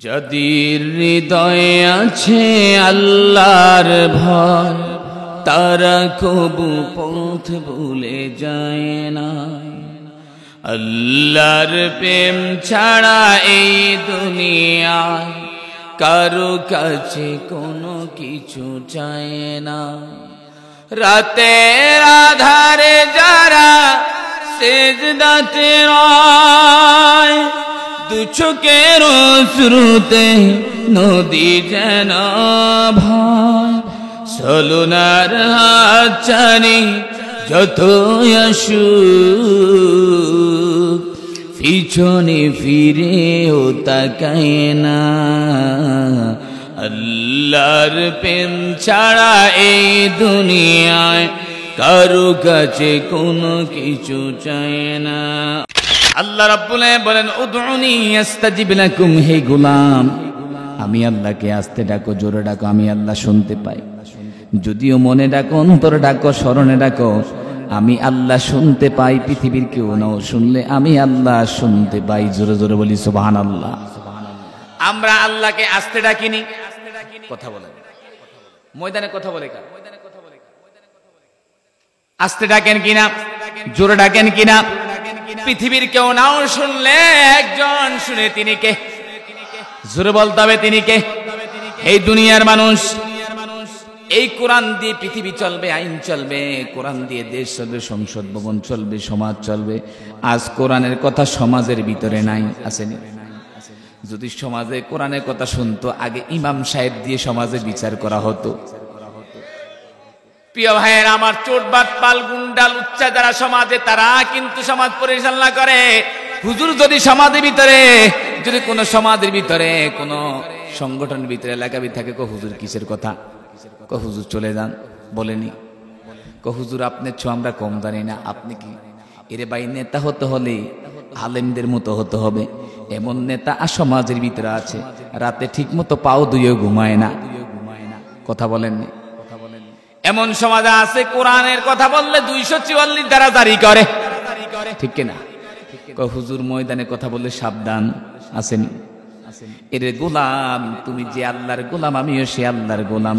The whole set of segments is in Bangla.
যাদের হৃদয়ে আছে আল্লাহর ভয়, তারা কবু পথ ভুলে যায় না। আল্লাহর প্রেম ছাড়া এই দুনিয়ায় কারো কাছে কোনো কিছু চায় না। রাতের আধারে যারা সেজদাতে রয়, দু চোখের অশ্রুতে নদী যেন ভয়। সলুনার হাতছানি যত আসুক, পিছনে ফিরেও তাকায় না। আল্লাহর প্রেম ছাড়া এই দুনিয়ায় কারো কাছে কোনো কিছু চায় না। আল্লাহ রাব্বুল আলামিন বলেন, উদউনি আস্তাজিব লাকুম, হে গোলাম আমি আল্লাহকে আস্তে ডাকো, জোরে ডাকো, আমি আল্লাহ শুনতে পাই। যদিও মনে ডাকো, অন্তরে ডাকো, স্মরণে ডাকো, আমি আল্লাহ শুনতে পাই। পৃথিবীর কেউ নাও শুনলে আমি আল্লাহ শুনতে পাই। জোরে জোরে বলি সুবহানাল্লাহ। আমরা আল্লাহকে আস্তে ডাকিনি, কথা বলে ময়দানে কথা বলে কার? আস্তে ডাকেন কিনা, জোরে ডাকেন কিনা? পৃথিবীর কেউ নাও শুনলে একজন শুনে, তিনি কে? জোরে বলতে হবে, তিনি কে? এই দুনিয়ার মানুষ। এই কোরআন দিয়ে পৃথিবী চলবে, আইন চলবে, কোরআন দিয়ে দেশ চলবে, সংসদ ভবন চলবে, সমাজ চলবে। আজ কোরআনের কথা সমাজের ভিতরে নাই, আসেনি? যদি সমাজে কোরআনের কথা শুনতো, আগে ইমাম সাহেব দিয়ে সমাজে বিচার করা হতো। প্রিয় ভাইয়ের আমার, চোটবাট পাল গুন্ডা লুচ্চা যারা সমাজে, তারা কিন্তু সমাজ পরিচালনা করে। হুজুর যদি সমাজের ভিতরে, যদি কোনো সমাজের ভিতরে, কোনো সংগঠনের ভিতরে, এলাকা থাকে, হুজুর কিসের কথা? হুজুর চলে যান, বলেনি? হুজুর আপনার ছো আমরা কম জানি না, আপনি কি? এরে ভাই, নেতা হতে হলে আলেমদের মতো হতে হবে। এমন নেতা সমাজের ভিতরে আছে, রাতে ঠিক মতো পাও ধুয়ে ঘুমায় না, কথা বলেননি? এমন সমাজ আছে, কোরআনের কথা বললে 244 ধারা জারি করে, ঠিক কিনা? হুজুর ময়দানে কথা বললে সাবধান, আসেনি? এর গোলাম, তুমি যে আল্লাহর গোলাম, আমিও সে আল্লাহর গোলাম।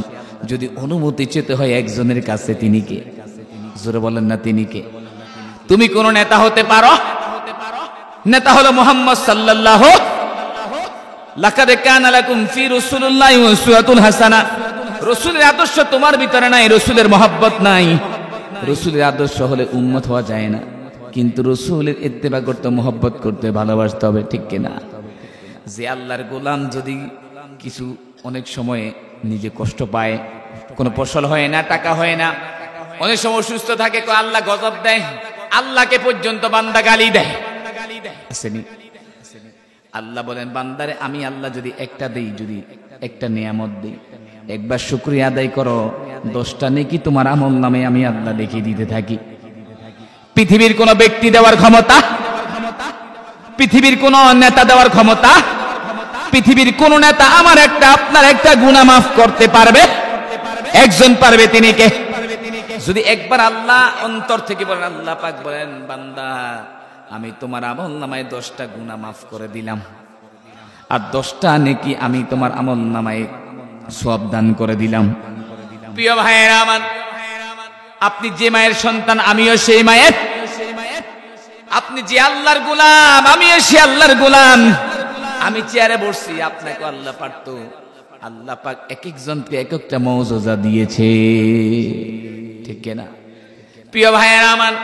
যদি অনুমতি চেতে হয় একজনের কাছে, তিনি কে? জোরে বলেন না, তিনি কে? তুমি কোন নেতা হতে পারো? নেতা হলো মুহাম্মদ সাল্লাল্লাহু। লাকাদ কানা লাকুম ফি রাসূলিল্লাহি উসওয়াতুন হাসানা। রাসূলের আদর্শ তোমার ভিতরে নাই, রাসূলের মহব্বত নাই। রাসূলের আদর্শ হলে উম্মত হওয়া যায় না, কিন্তু রাসূলের ইত্তেবা করতে, মহব্বত করতে, ভালোবাসতে হবে, ঠিক কিনা? যে আল্লাহর গোলাম যদি কিছু অনেক সময় নিজে কষ্ট পায়, কোনো ফসল হয় না, টাকা হয় না, অনেক সময় অসুস্থ থাকে, আল্লাহ গজব দেয়, আল্লাহকে পর্যন্ত বান্দা গালি দেয়, আসেনি? আল্লাহ বলেন, বান্দারে আমি আল্লাহ যদি একটা দেই, যদি একটা নিয়ামত দেই, একবার শুকরিয়া আদায় করো, 10টা নেকি তোমার আমল নামে আমি আল্লাহ দেখিয়ে দিতে থাকি। পৃথিবীর কোন ব্যক্তি দেওয়ার ক্ষমতা, পৃথিবীর কোন নেতা দেওয়ার ক্ষমতা, পৃথিবীর কোন নেতা আমার একটা, আপনার একটা গুনাহ মাফ করতে পারবে? একজন পারবে, তিনি কে? যদি একবার আল্লাহ অন্তর থেকে বলেন, আল্লাহ পাক বলেন, বান্দা আমি তোমার আমল নামায় 10টা গুনাহ মাফ করে দিলাম, আর 10টা নেকি আমি তোমার আমল নামায় সওয়াব দান করে দিলাম। প্রিয় ভাইয়েরা আমার, আপনি যে মায়ের সন্তান, আমিও সেই মায়ের। আপনি যে আল্লাহর গোলাম, আমিও সে আল্লাহর গোলাম। আমি চেয়ারে বসছি, আপনাকে আল্লাহ পারতো, আল্লাহ পাক এক একজনকে এক একটা মওজুজা দিয়েছে, ঠিক কিনা? প্রিয় ভাইয়েরা আমার,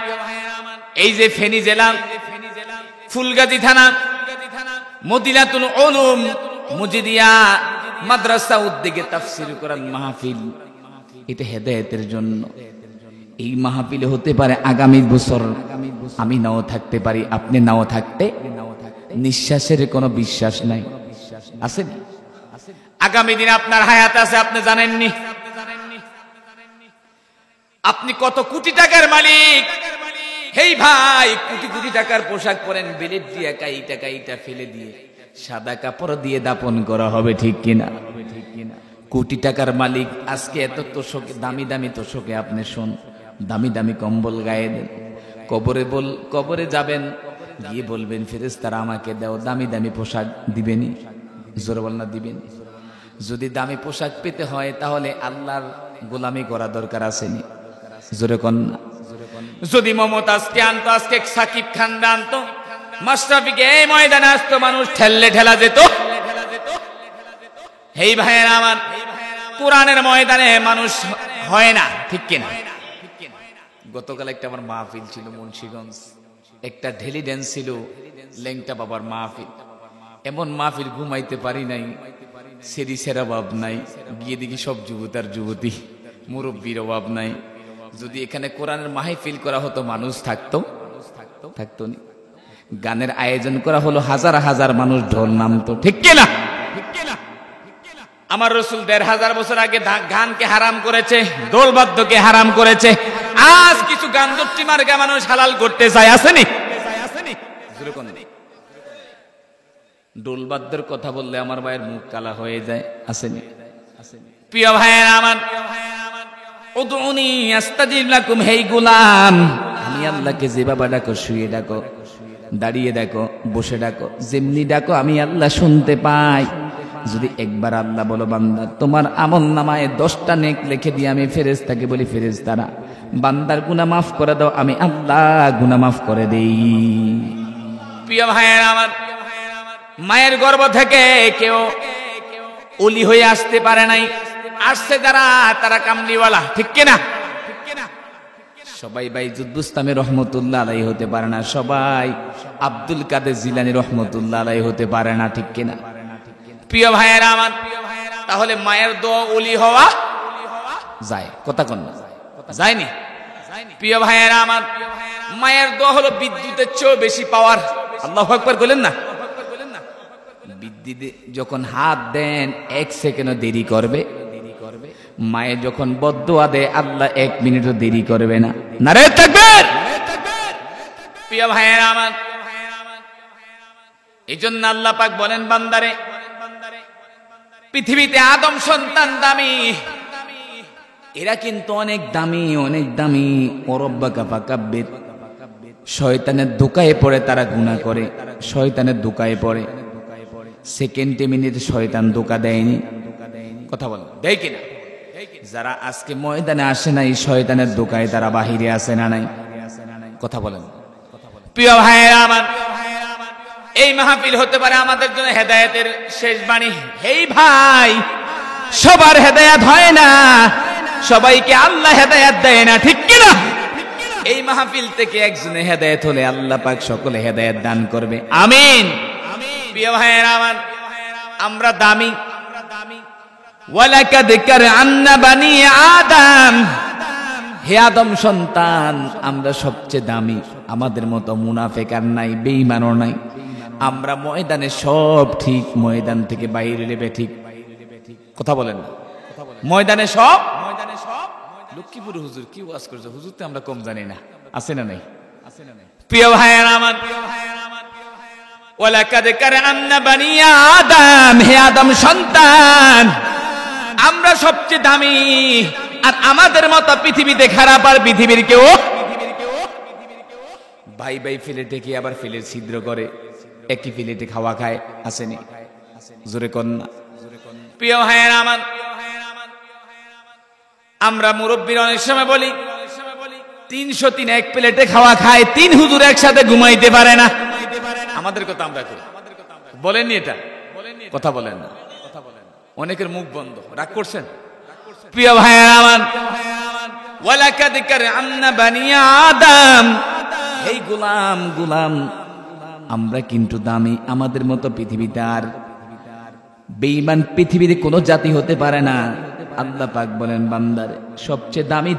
এই যে ফেনী জেলা ফুলগাজী থানা মদিনাতুল উলুম মুজিদিয়া মাদ্রাসা উদ্যোগে তাফসীর কোরআন মাহফিল, এটা হেদায়েতের জন্য। এই মাহফিলে হতে পারে আগামী বছর আমি নাও থাকতে পারি, আপনি নাও থাকতে, নিঃশ্বাসের কোনো বিশ্বাস নাই, আছে? আগামী দিন আপনার হায়াত আছে, আপনি জানেননি? আপনি কত কোটি টাকার মালিক, হেই ভাই, কোটি কোটি টাকার পোশাক পরেন, বেলেট দিয়ে কাইটা ফেলে দিয়ে সাদা কাপড় দিয়ে দাপন করা হবে, ঠিক কিনা? কোটি টাকার মালিক আজকে এত তোষকে, দামি দামি তোষকে আপনি শোন, দামি দামি কম্বল গায়ে দেন, কবরে যাবেন, গিয়ে বলবেন ফেরেশতারা আমাকে দাও, দামি দামি পোশাক দিবেনি? জোরে বল না দিবেন? যদি দামি পোশাক পেতে হয় তাহলে আল্লাহর গোলামি করা দরকার আসেনি? জোরে কন না। যদি মমতাজকে আনতো, আজকে সাকিব খান আনতো, মাশরাফিকে এই ময়দানে আসতো, মানুষ ঠেললে ঠেলা যেত। এই ভাইয়ের আমার, কোরআনের ময়দানে মানুষ হয় না, ঠিক কিনা? গতকাল একটা আমার মাহফিল ছিল মুন্সিগঞ্জ, একটা ঢেলি ড্যান্স ছিল, লেংটা বাবার মাহফিল। এমন মাহফিল ঘুমাইতে পারি নাই, সেরি সেরা অভাব নাই, গিয়ে দেখি সব যুবতী আর যুবতী, মুরব্বীর অভাব নাই। যদি এখানে কোরআনের মাহফিল করা হতো, মানুষ থাকতো? থাকতো না। গানের আয়োজন করা হলো, হাজার হাজার মানুষ ঢোল নামতো, ঠিক কিনা? আমার রসুল ১৫০০ বছর আগে গানকে হারাম করেছে, দোলবাদ্যকে হারাম করেছে। আজ কিছু গান দর্জি মার্কা মানুষ হালাল করতে চায়, আসেনি? দোলবাদ্যের কথা বললে আমার ভাইয়ের মুখ কালা হয়ে যায়, আসেনি? প্রিয় ভাইয়ের আমার, উদউনি আস্তাজিব লাকুম, হেই গোলাম, আমি আল্লাহকে যেভাবে ডাকো, শুয়ে ডাকো, দাঁড়িয়ে ডাকো, বসে ডাকো, যেমনি ডাকো আমি আল্লাহ শুনতে পাই। যদি একবার আল্লাহ বলো, বান্দা তোমার আমল নামায় 10টা নেক লিখে দিয়ে আমি ফেরেশতাকে বলি, ফেরেশতারা বান্দার গুনাহ মাফ করে দাও, আমি আল্লাহ গুনাহ মাফ করে দেই। প্রিয় ভাইয়ের আমার, মায়ের গর্ভ থেকে কেউ ওলি হয়ে আসতে পারে নাই, আসছে তারা কামলিওয়ালা, ঠিক কিনা? সবাই বাইজুদ বুস্তামি রহমতুল্লাহ আলাইহি হতে পারে না, সবাই আব্দুল কাদের জিলানী রহমতুল্লাহ আলাইহি হতে পারে না, ঠিক কিনা? প্রিয় ভাইয়েরা আমার, তাহলে মায়ের দোয়া ওলি হওয়া যায়? কথা কন না, যায়নি? প্রিয় ভাইয়েরা আমার, মায়ের দোয়া হলো বিদ্যুতের চেয়েও বেশি পাওয়ার। আল্লাহু আকবার বলেন না? বিদ্যুতে যখন হাত দেন 1 সেকেন্ডও দেরি করবে, মায়ের যখন বদদোয়া দেয় আল্লাহ 1 মিনিটও দেরি করবে না। নারে তাকবীর! প্রিয় ভাইয়েরা আমার, এজন্য আল্লাহ পাক বলেন, বান্দারে পৃথিবীতে আদম সন্তান দামি, এরা কিন্তু অনেক দামি, অনেক দামি। ওরব্বাকা ফাকাব্বির, শয়তানের ধোঁকায় পড়ে তারা গুনাহ করে, শয়তানের ধোঁকায় পড়ে। সেকেন্ডে মিনিটে শয়তান ধোঁকা দেয়নি? কথা বলেন, দেয় কিনা? যারা আজকে ময়দানে আসে নাই, শয়তানের ধোঁকায় তারা বাহিরে আসে না নাই? কথা বলেন। প্রিয় ভাইয়েরা আমার, এই মাহফিল হতে পারে আমাদের জন্য হেদায়েতের শেষ বাণী। হেই ভাই, সবার হেদায়েত হয় না, সবাইকে আল্লাহ হেদায়েত দেয় না, ঠিক কিনা? এই মাহফিল থেকে একজনে হেদায়েত হলে আল্লাহ পাক সকলে হেদায়েত দান করবে, আমিন। প্রিয় ভাইয়েরা আমার, আমরা দামি। ওয়ালাকাদ কাররামনা বানি আদম, হে আদম সন্তান, আমরা সবচেয়ে দামি। আমাদের মতো মুনাফিক আর নাই, বেঈমানও নাই। আমরা ময়দানে সব ঠিক, ময়দান থেকে বাইরে লেবে ঠিক। কথা বলেন না? ময়দানে সব। লক্ষ্মীপুর হুজুর কি ওয়াজ করছে, হুজুর তো আমরা কম জানি না, আছে না নাই? প্রিয় ভাইয়েরা আমার, ওয়ালাকাদ কাররামনা বানি আদম, হে আদম সন্তান, আমরা সবচেয়ে দামি। আর আমাদের মতো পৃথিবীতে খারাপ আর পৃথিবীর কেউ। ভাই ভাই ফিলেটে কি আবার ফিলের ছিদ্র করে, একই ফিলেটে খাওয়া খায়, আসেনি? জোরে কন না। প্রিয় ভাইয়েরা আমার, আমরা মুরব্বীরা অনেক সময় বলি 303 এক প্লেটে খাওয়া খায়, 3 হুজুর একসাথে ঘুমাইতে পারে না। আমাদের কথা আমরা করি, বলেননি এটা? কথা বলেন না, অনেকের মুখ বন্ধ, রাগ করছেন? প্রিয় ভাইয়েরা আমার, ওয়ালাকাদ কাররামনা বানি আদম, এই গোলাম, আমরা কিন্তু দামি। আমাদের মতো পৃথিবীতে আর বেঈমান পৃথিবীতে কোনো জাতি হতে পারে না। আল্লাহ পাক বলেন, বান্দারে সবচেয়ে দামি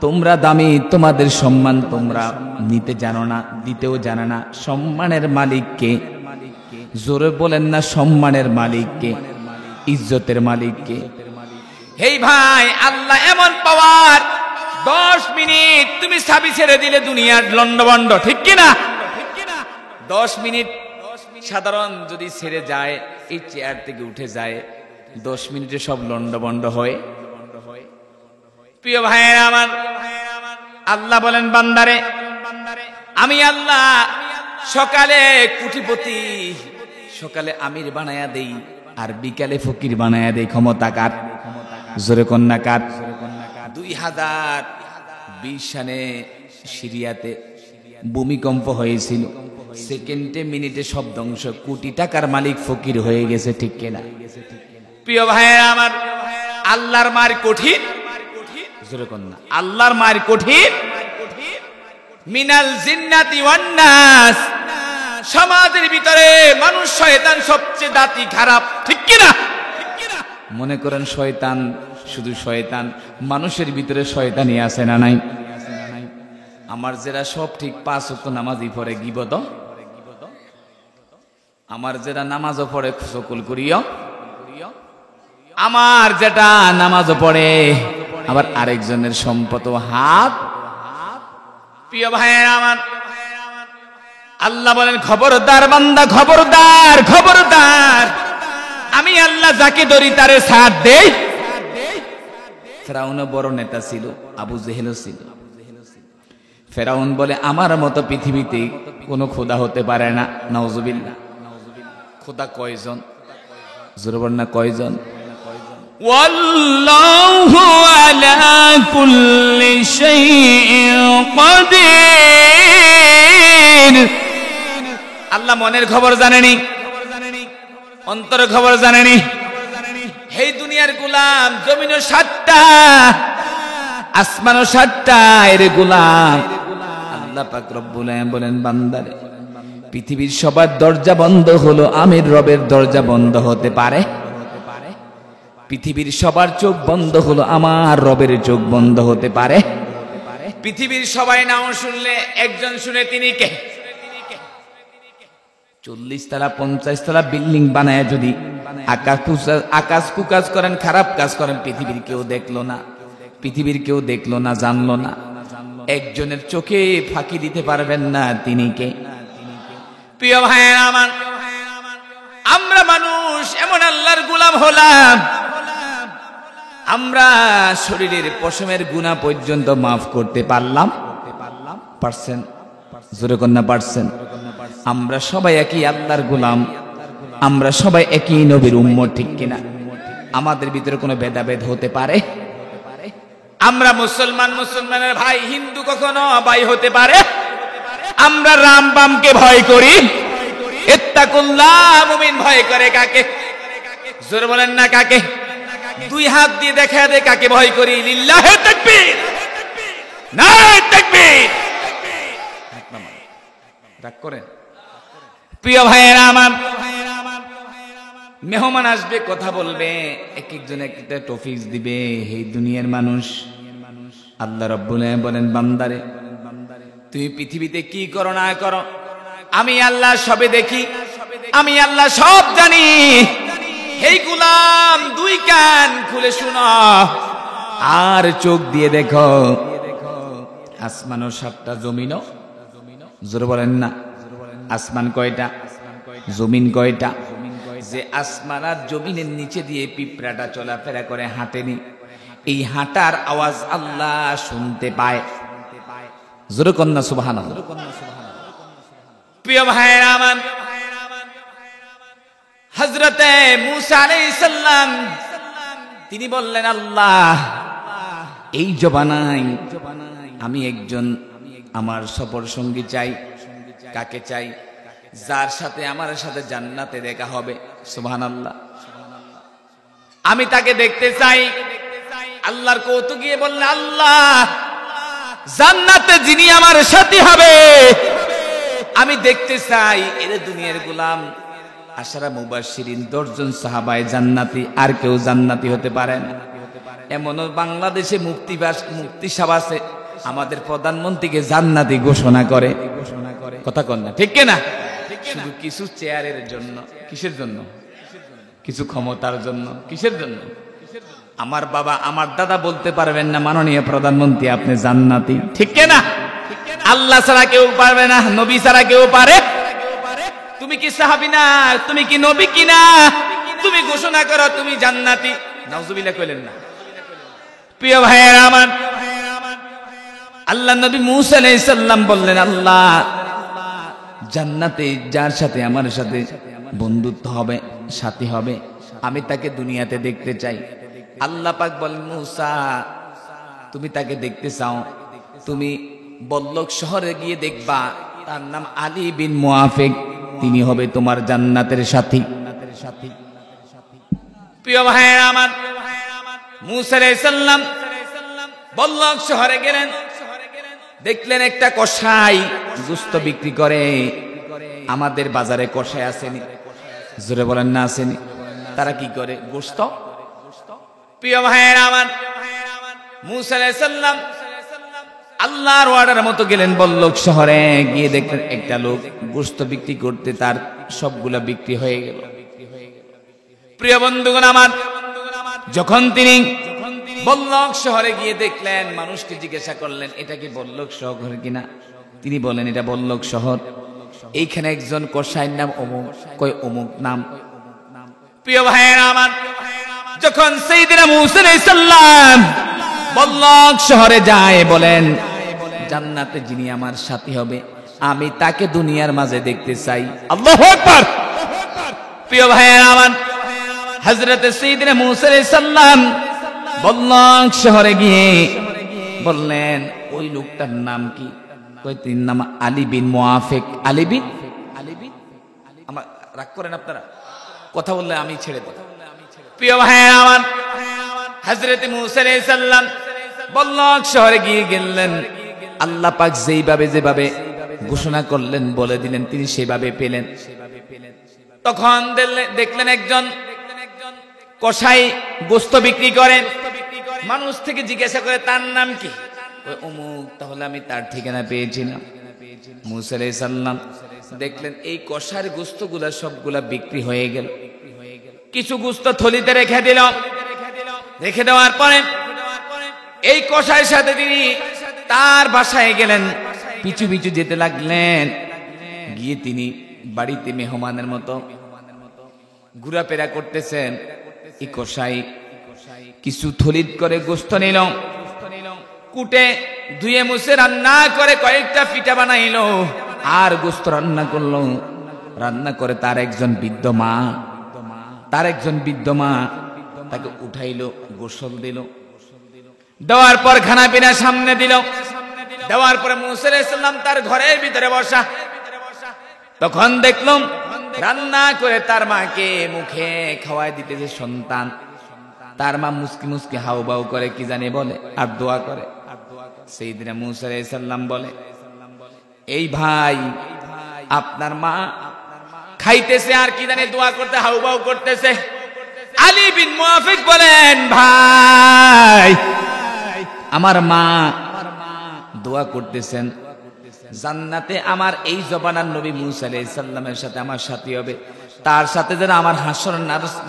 তোমরা দামি। তোমাদের সম্মান তোমরা নিতে জানো না, দিতেও জানো না। সম্মানের মালিককে, জোরে বলেন না, সম্মানের মালিককে, ইজ্জতের মালিককে। হেই ভাই, আল্লাহ এমন পাওয়ার, 10 মিনিট তুমি চাবি ছেড়ে দিলে দুনিয়ার লন্ডভন্ড, ঠিক কিনা? 10 মিনিট সাধারণ যদি ছেড়ে যায়, এই চেয়ার থেকে উঠে যায়, 10 মিনিটে সব লন্ডভন্ড হয়। প্রিয় ভাইয়েরা আমার, আল্লাহ বলেন, বান্দারে আমি আল্লাহ সকালে কোটিপতি, সকালে আমির বানায়া দেই আর বিকালে ফকির বানায়া দেই। ক্ষমতা কার? জোরে কন্যা কার? 2020 সালে সিরিয়াতে ভূমিকম্প হয়েছিল, সেকেন্ডে মিনিটে সব ধ্বংস, কোটি টাকার মালিক ফকির হয়ে গেছে, ঠিক কিনা? প্রিয় ভাইয়েরা আমার, আল্লাহর মার কঠিন, জোরে কন্যা, আল্লাহর মার কঠিন। মিনাল জিন্নাতি ওয়ান নাস, সমাজের ভিতরে মানুষ শয়তান সবচেয়ে দাতি খারাপ, ঠিক কিনা? মনে করেন শয়তান শুধু শয়তান, মানুষের ভিতরে শয়তানি আছে না নাই? আমার যারা সব ঠিক 5 ওয়াক্ত নামাজই পড়ে গিবত, আমার যারা নামাজও পড়ে সকল করিও, আমার যেটা নামাজও পড়ে আবার আরেকজনের সম্পদ হাত। প্রিয় ভাইয়েরা আমার, আল্লাহ বলেন খবরদার বান্দা, খবরদার, খবরদার, আমি আল্লাহ যাকে ধরি তারে সাথ দেই। ফেরাউনও বড় নেতা ছিল, আবু জেহেলও ছিল। ফেরাউন বলে আমার মতো পৃথিবীতে কোনো খোদা হতে পারে না, নাউজুবিল্লাহ। খোদা কয়জন? জোরে বলেন না, কয়জন? ওয়াল্লাহু আলা কুল্লি শাইইন কাদির। আল্লাহ মনের খবর জানেনি, অন্তরের খবর জানেনি। এই দুনিয়ার গোলাম, জমিনও 7টা, আসমানও 7টা, এর গোলাম। আল্লাহ পাক রব্বুল আলামিন বলেন বান্দারে, পৃথিবীর সবার দরজা বন্ধ হলো, আমির রবের দরজা বন্ধ হতে পারে? পৃথিবীর সবার চোখ বন্ধ হলো, আমার রবের চোখ বন্ধ হতে পারে? পৃথিবীর সবাই নাও শুনলে একজন শুনে, তিনি কে? 40 তলা 50 তলা বিল্ডিং বানায় যদি আকাশ কুকাজ করেন, খারাপ কাজ করেন, পৃথিবীর কেউ দেখলো না, পৃথিবীর কেউ দেখলো না, জানলো না, একজনের চোখে ফাঁকি দিতে পারবেন না, তিনি কে? প্রিয় ভাইয়েরা আমার, আমরা মানুষ এমন আল্লাহর গোলাম হলাম, আমরা শরীরের পশমের গুনাহ পর্যন্ত মাফ করতে পারলাম? পারছেন? জোরে কন্যা পারছেন? আমরা সবাই একই আল্লাহর গোলাম, আমরা সবাই একই নবীর উম্মত, ঠিক কিনা? আমাদের ভিতরে কোনো ভেদাভেদ হতে পারে? আমরা মুসলমান, মুসলমানের ভাই, হিন্দু কখনো ভাই হতে পারে? আমরা রাম বামকে ভয় করি, ইত্তাকুল্লাহ, মুমিন ভয় করে কাকে? জোরে বলেন না, কাকে? 2 হাত দিয়ে দেখা দে কাকে ভয় করি। লিল্লাহে তাকবীর, নারে তাকবীর। রাগ করেন? প্রিয় ভাইয়েরা আমার, মেহমান আসবে, কথা বলবে, এক একজন একটা টপিকস দিবে। এই দুনিয়ার মানুষ, আল্লাহ রাব্বুল আলামিন বলেন বান্দারে, তুমি পৃথিবীতে কি করো না করো, আমি আল্লাহ সবে দেখি, আমি আল্লাহ সব জানি। এই গোলাম 2 কান খুলে শুনো আর চোখ দিয়ে দেখো, আসমানও 7টা, জমিনও, জোরে বলেন না, আসমান কয়টা, জমিন কয়টা? যে আসমান আর জমিনের নিচে দিয়ে পিঁপড়াটা চলাফেরা করে, হাঁটেনি, এই হাঁটার আওয়াজ আল্লাহ শুনতে পায়। জোরে কন্যা সুবহানাল্লাহ। প্রিয় ভাইয়েরা আমার, হযরতে মূসা আলাইহিস সালাম তিনি বললেন, আল্লাহ এই জবানায় আমি একজন আমার সফর সঙ্গী চাই। কাকে চাই? যার সাথে আমার সাথে জান্নাতে দেখা হবে। সুবহানাল্লাহ। আমি তাকে দেখতে চাই। আল্লাহর কৌতুক গিয়ে বললেন, আল্লাহ জান্নাতে যিনি আমার সাথী হবে আমি দেখতে চাই। এর দুনিয়ার গোলাম, আশারা মুবাশশিরিন 10 জন সাহাবায়ে জান্নাতি, আর কেউ জান্নাতি হতে পারে না। এমনও বাংলাদেশে মুফতি সাহেব আছে, আমাদের প্রধানমন্ত্রীকে জান্নাতি ঘোষণা করে। কথা কন না, ঠিক না? শুধু কিছু চেয়ারের জন্য। কিসের জন্য? কিছু ক্ষমতার জন্য। কিসের জন্য? আমার বাবা, আমার দাদা বলতে পারবেন না, মাননীয় প্রধানমন্ত্রী আপনি জান্নাতি, ঠিক না? আল্লাহ ছাড়া কেউ পারবে না, নবী ছাড়া কেউ পারে? তুমি কি সাহাবী না? তুমি কি নবী কিনা? তুমি ঘোষণা করো তুমি জান্নাতি। নাউজুবিল্লাহ কইলেন না? প্রিয় ভাইয়েরা আমার, আল্লাহ নবী মূসা আলাইহিস সালাম বললেন, আল্লাহ জান্নাতে যার সাথে আমার সাথে বন্ধুত্ব হবে, সাথী হবে, আমি তাকে দুনিয়াতে দেখতে চাই। আল্লাহ পাক বলেন, মূসা তুমি তাকে দেখতে চাও, তুমি বল্লক শহরে গিয়ে দেখবা, তার নাম আলী বিন মুআফিক, তিনি হবে তোমার জান্নাতের সাথী। প্রিয় ভাইয়েরা আমার, মূসা আলাইহিস সালাম বল্লক শহরে গেলেন, দেখলেন একটা কসাই গোশত বিক্রি করে। আমাদের বাজারে কসাই আসেনি, জোরে বলেন না আসেনি? তারা কি করে? গোশত। প্রিয় ভাইয়েরা আমার, মূসা আলাইহিস সালাম আল্লাহর অর্ডার মতো গেলেন বল্লক শহরে, গিয়ে দেখলেন একটা লোক গোশত বিক্রি করতে, তার সবগুলা বিক্রি হয়ে গেল। প্রিয় বন্ধুগণ আমার, যখন তিনি বল্লক শহরে গিয়ে দেখলেন, মানুষকে জিজ্ঞাসা করলেন এটা কি বল্লক শহর কিনা? তিনি বলেন এটা বল্লক শহর, এইখানে একজন কসাইয়ের নাম অমুক, কয় অমুক নাম। প্রিয় ভাইয়েরা আমার, যখন সাইয়েদনা মূসা আলাইহিস সালাম বল্লক শহরে যায়, বলেন জান্নাতে যিনি আমার সাথী হবে, আমি তাকে দুনিয়ার মাঝে দেখতে চাই। আল্লাহু আকবার। প্রিয় ভাইয়েরা আমার, হযরত সাইয়েদনা মূসা আলাইহিস সালাম বল্লক শহরে গিয়ে বললেন ওই লোকটার নাম কি? কই তিন নাম আলী বিন মুআফিক। আলী বিন, আমার রাগ করেন আপনারা, কথা বললে আমি ছেড়ে দেব। প্রিয় ভাইয়েরা আমার, হযরত মূসা আলাইহিস সালাম বল্লক শহরে গিয়ে গেলেন, আল্লাহ পাক যেভাবে ঘোষণা করলেন, বলে দিলেন, তিনি সেভাবে পেলেন। তখন দেখলেন একজন কসাই গোশত বিক্রি করেন, মানুষ থেকে জিজ্ঞাসা করে তার নাম কি? ওই অমুক। তাহলে আমি তার ঠিকানা পেয়েছিলাম। মূসা আলাইহিস সালাম দেখলেন এই কসার গোশতগুলা সবগুলা বিক্রি হয়ে গেল। কিছু গোশত থলিতে রেখে দিল। রেখে দেওয়ার পরে এই কসাইয়ের সাথে তিনি তার বাসায় গেলেন, পিছু পিছু যেতে লাগলেন। গিয়ে তিনি বাড়িতে মেহমানের মতো ঘোরাফেরা করতেছেন। এই কসাই কিছু থলিত করে গোশত নিল, কুটে ধুয়ে মুছে রান্না করে কয়েকটা পিঠা বানাইলো, আর গোশত রান্না করলো। রান্না করে তার একজন বৃদ্ধ মা তাকে উঠাইলো, গোসল দিল। দেওয়ার পর খানা পিনা সামনে দিল। দেওয়ার পরে মূসা আলাইহিস সালাম তার ঘরের ভিতরে বসা। তখন দেখলাম রান্না করে তার মাকে মুখে খাওয়াই দিতেছে সন্তান। তার মা মুস্কি মুস্কি হাউবাউ করে কি জানি বলে, আর দোয়া করে। সাইয়েদনা মূসা আলাইহিস সালাম বলে, এই ভাই আপনার মা খাইতেছে আর কি জানি দোয়া করতে হাউবাউ করতেছে। আলী বিন মুআফিক বলেন, ভাই আমার মা দোয়া করতেছেন জান্নাতে আমার এই জবানার নবী মূসা আলাইহিস সালামের সাথে আমার সাথী হবে, তার সাথে যেন আমার হাসরের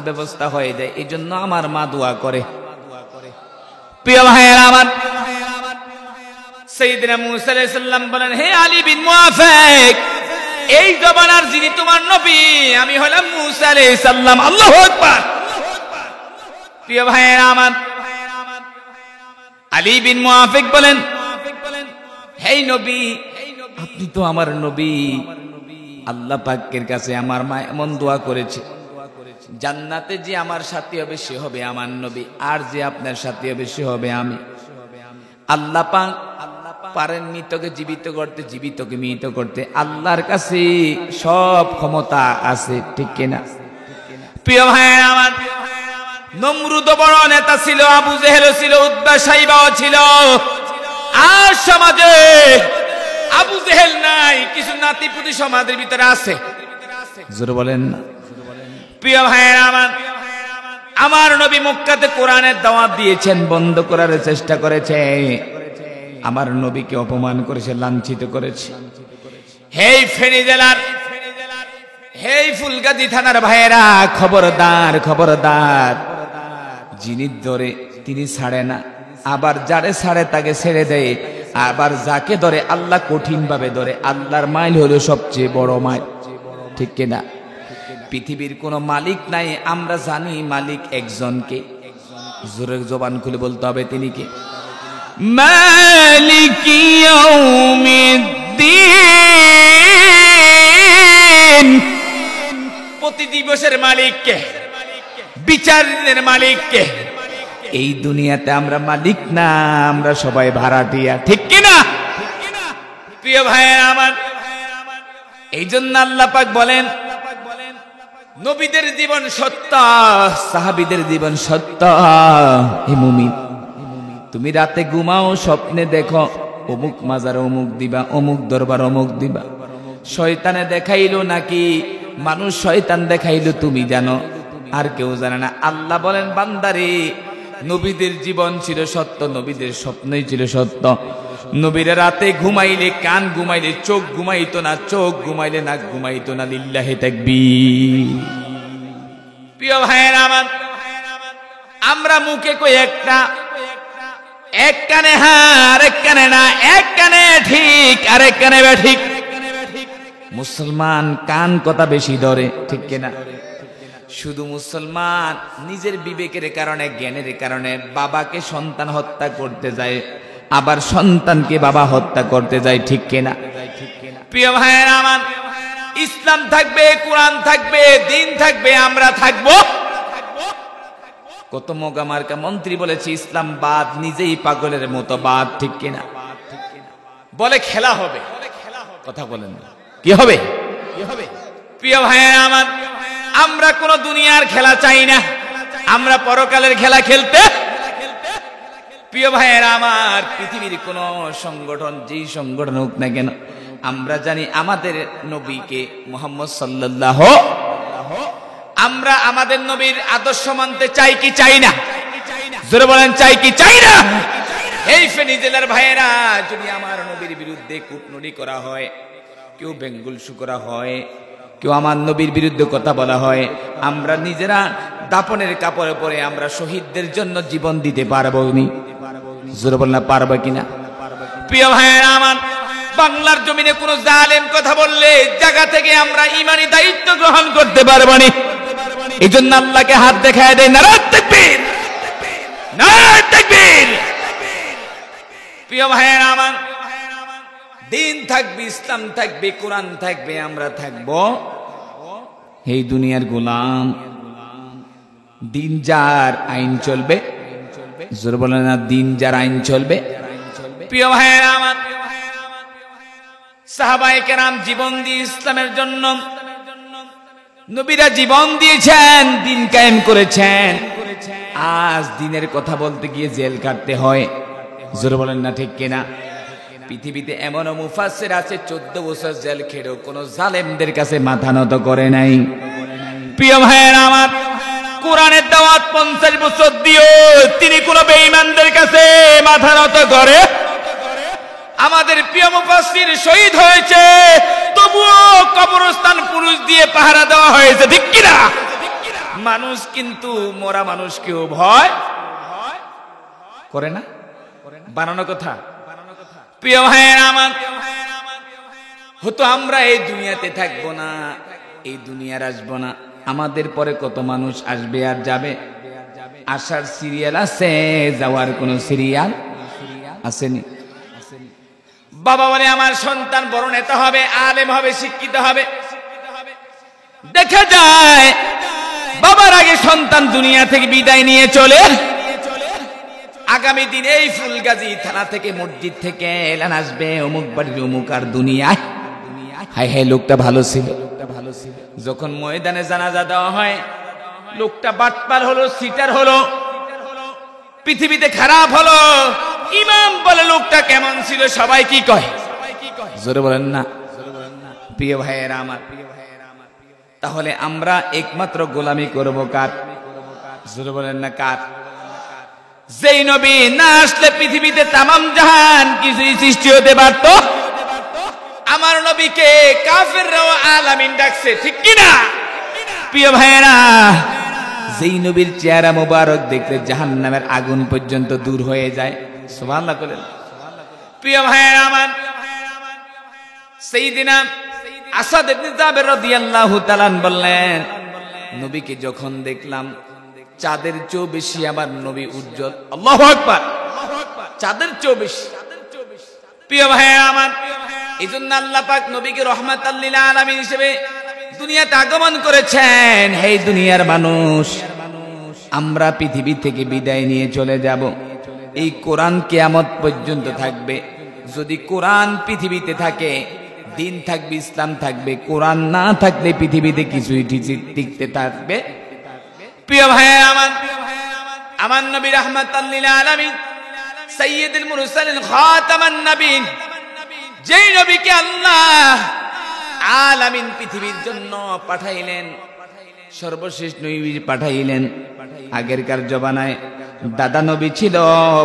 ব্যবস্থা হয়ে যায়, এই জন্য আমার মা দোয়া করে। প্রিয় ভাইয়েরা আমার, সাইয়েদনা মূসা আলাইহিস সালাম বলেন, হে আলী বিন মুআফিক, এই জবানার যিনি তোমার নবী, আমি হলাম মূসা আলাইহিস সালাম। আল্লাহু আকবার। প্রিয় ভাইয়েরা আমার, আলী বিন মুআফিক বলেন, হে নবী, আপনি তো আমার নবী। আল্লাহ পাকের কাছে আমার মা এমন দোয়া করেছে, জান্নাতে যে আমার সাথী হবে সে হবে আমার নবী, আর যে আপনার সাথী হবে সে হবে আমি। আল্লাহ পাক পারেন মৃতকে জীবিত করতে, জীবিতকে মৃত করতে। আল্লাহর কাছে সব ক্ষমতা আছে, ঠিক কিনা? প্রিয় ভাইয়েরা আমার, নমরুদ বড় নেতা ছিল, আবু জেহেল ছিল, উতবা সাইবাও ছিল। আর সমাজে আবু জেহেল নাই, কিছু নাতিপুতি সমাজের ভিতরে আছে, জোরে বলেন না। প্রিয় ভাইয়েরা আমার, আমার নবী মক্কাতে কোরআনের দাওয়াত দিয়েছেন, বন্ধ করার চেষ্টা করেছে। আমার নবীকে অপমান করেছে, লাঞ্ছিত করেছে। হেই ফেনী জেলার, হেই ফুলগাজী থানার ভাইয়েরা, খবরদার খবরদার, যিনি ধরে তিনি ছাড়ে না, আবার যারে ছাড়ে তাকে ছেড়ে দেয়, আবার যাকে ধরে আল্লাহ কঠিন ভাবে ধরে। আল্লাহর মাইল হলো সবচেয়ে বড় মাইল, ঠিক কিনা? পৃথিবীর কোনো মালিক নাই, আমরা জানি মালিক একজনকে। জোরে জবান খুলে বলতে হবে, তিনি কে? মালিক ইয়াউমিদ্দিন। প্রতি দিবসের মালিক কে? বিচার দিনের মালিক কে? এই দুনিয়াতে আমরা মালিক না, আমরা সবাই ভাড়াটিয়া, ঠিক কিনা? প্রিয় ভাইয়ের আমার, এই জন্য আল্লাহ পাক বলেন নবীদের জীবন সত্য, সাহাবীদের জীবন সত্য। হে মুমিন, তুমি রাতে ঘুমাও, স্বপ্নে দেখো অমুক মাজার অমুক দিবা, অমুক দরবার অমুক দিবা। শয়তানে দেখাইলো নাকি মানুষ শয়তান দেখাইলো তুমি জানো, আর কেউ জানে না। আল্লাহ বলেন বান্দারে, নবীদের জীবন ছিল সত্য, নবীদের স্বপ্নই ছিল সত্য। নবীরা রাতে ঘুমাইলে কান ঘুমাইলে চোখ ঘুমাইতো না, চোখ ঘুমাইলে নাক ঘুমাইতো না। লিল্লাহি তাকবীর। প্রিয় ভাইয়েরা আমার, আমরা মুখে কই একটা, এক কানে হ্যাঁ আরেক কানে না, এক কানে ঠিক আরেক কানে ঠিক। মুসলমান কান কথা বেশি ধরে, ঠিক কিনা? শুধু মুসলমান নিজের বিবেকের কারণে, জ্ঞানের কারণে বাবাকে সন্তান হত্যা করতে যায়, আবার সন্তানকে বাবা হত্যা করতে যায়, ঠিক কিনা? প্রিয় ভাইয়েরা আমার, ইসলাম থাকবে, কোরআন থাকবে, দিন থাকবে, আমরা থাকবো। কত মোগা মার্কা মন্ত্রী বলেছে ইসলাম বাদ, নিজেই পাগলের মতো বাদ, ঠিক কিনা? বলে খেলা হবে, কথা বলেন না, কি হবে? প্রিয় ভাইয়েরা আমার, আমরা কোন দুনিয়ার খেলা চাই না, আমরা পরকালের খেলা খেলতে। প্রিয় ভাইয়েরা আমার, পৃথিবীর কোন সংগঠন যেই সংগঠন হোক না কেন, আমরা জানি আমাদের নবীকে মুহাম্মদ সাল্লাল্লাহু, আমরা আমাদের নবীর আদর্শ মানতে চাই কি চাই না? জোরে বলেন, চাই কি চাই না? এই ফেনী জেলার ভাইয়েরা, যদি আমার নবীর বিরুদ্ধে কূটনীতি করা হয়, কেউ বেঙ্গলসু করা হয়, কেউ আমার নবীর বিরুদ্ধে কথা বলা হয়, আমরা নিজেরা দাপনের কাপড়ে পরে আমরা শহীদদের জন্য জীবন দিতে পারবো নি? জোরে বলেন, পারবো কিনা? প্রিয় ভাইয়েরা আমার, বাংলার জমিনে কোন জালেম কথা বললে জায়গা থেকে আমরা ইমানি দায়িত্ব গ্রহণ করতে পারবো না। এই জন্য আল্লাহকে হাত দেখায় দেয়, নারায়ে তাকবীর, নারায়ে তাকবীর। প্রিয় ভাইয়েরা আমার, দিন থাকবে, ইসলাম থাকবে, কোরআন থাকবে, আমরা থাকবো এই দুনিয়ার গোলাম। দিন যার আইন চলবে, জোরে বলেন না, দিন যার আইন চলবে। প্রিয় ভাইয়েরা আমার, সাহাবায়ে কেরাম জীবন দিয়ে ইসলামের জন্য, নবীরা জীবন দিয়েছেন, দিন কায়েম করেছেন। আজ দিনের কথা বলতে গিয়ে জেল কাটতে হয়, জোরে বলেন না, ঠিক কিনা? পৃথিবীতে এমন মুফাসসির আছে 14 বছর জেল খেটেও কোন জালেমদের কাছে মাথা নত করে নাই। প্রিয় ভাইয়েরা আমার, কোরআনের দাওয়াত 50 বছর দিও তিনি কোন বেঈমানদের কাছে মাথা নত করে? আমাদের প্রিয় মুফাসসির শহীদ হয়েছে, তবুও কবরস্থান পুরুষ দিয়ে পাহারা দেওয়া হয়েছে, ঠিক কিনা? মানুষ কিন্তু মরা মানুষকেও ভয় করে না, বানানো কথা। প্রিয় ভাইয়েরা আমার, হয়তো আমরা এই দুনিয়াতে থাকবো না, এই দুনিয়ার আসবো না, আমাদের পরে কত মানুষ আসবে আর যাবে। আসার সিরিয়াল আছে, যাওয়ার কোন সিরিয়াল আসেনি। বাবা বলে আমার সন্তান বড় নেতা হবে, আলেম হবে, শিক্ষিত হবে। দেখা যায় বাবার আগে সন্তান দুনিয়া থেকে বিদায় নিয়ে চলে। আগামী দিন এই ফুলগাজী থানা থেকে, মসজিদ থেকে এলান আসবে, অমুক বাড়ির অমুক আর দুনিয়ায়। হায় হায়, লোকটা ভালো ছিল। যখন ময়দানে জানাজা দেওয়া হয়, লোকটা বাটপার হলো, সিটার হলো, পৃথিবীতে খারাপ হলো। ইমাম বলে লোকটা কেমন ছিল? সবাই কি কয়? জোরে বলেন না। প্রিয় ভাইয়েরা আমার, তাহলে আমরা একমাত্র গোলামি করব কার? জোরে বলেন না, কার? যেই নবী না আসলে পৃথিবীতে তামাম জাহান কিছুই সৃষ্টি হতে পারত। আমার নবীকে কাফেররাও আলামিন ডাকছে, ঠিক কিনা? প্রিয় ভাইয়েরা, যেই নবীর চেহারা মোবারক দেখলে জাহান্নামের আগুন পর্যন্ত দূর হয়ে যায়। সুবহানাল্লাহ বলেন। প্রিয় ভাইয়েরা আমার, সাইয়্যিদিনা আসাদ ইবনে জাবের রাদিয়াল্লাহু তাআলা বললেন, নবীকে যখন দেখলাম চাঁদের চেয়েও বেশি আমার নবী উজ্জ্বল। আল্লাহু আকবার, চাঁদের চেয়েও বেশি। প্রিয় ভাইয়েরা আমার, এই জন্য আল্লাহ পাক নবীকে রহমাতাল লিল আলামিন হিসেবে দুনিয়াতে আগমন করেছেন। হে দুনিয়ার মানুষ, আমরা পৃথিবী থেকে বিদায় নিয়ে চলে যাব। এই কোরআন কিয়ামত পর্যন্ত থাকবে। যদি কোরআন পৃথিবীতে থাকে, দিন থাকবে, ইসলাম থাকবে। কোরআন না থাকলে পৃথিবীতে কিছুই টিকতে থাকবে। প্রিয় ভাইয়েরা আমার নবী রাহমাতাল লিল আলামিন, সাইয়্যিদুল মুরসালিন, খাতামান নবীন, যেই নবীকে আল্লাহ আলামিন পৃথিবীর জন্য পাঠাইলেন, সর্বশেষ নবী পাঠাইলেন। আগেরকার জমানায় দাদা নবী ছিল,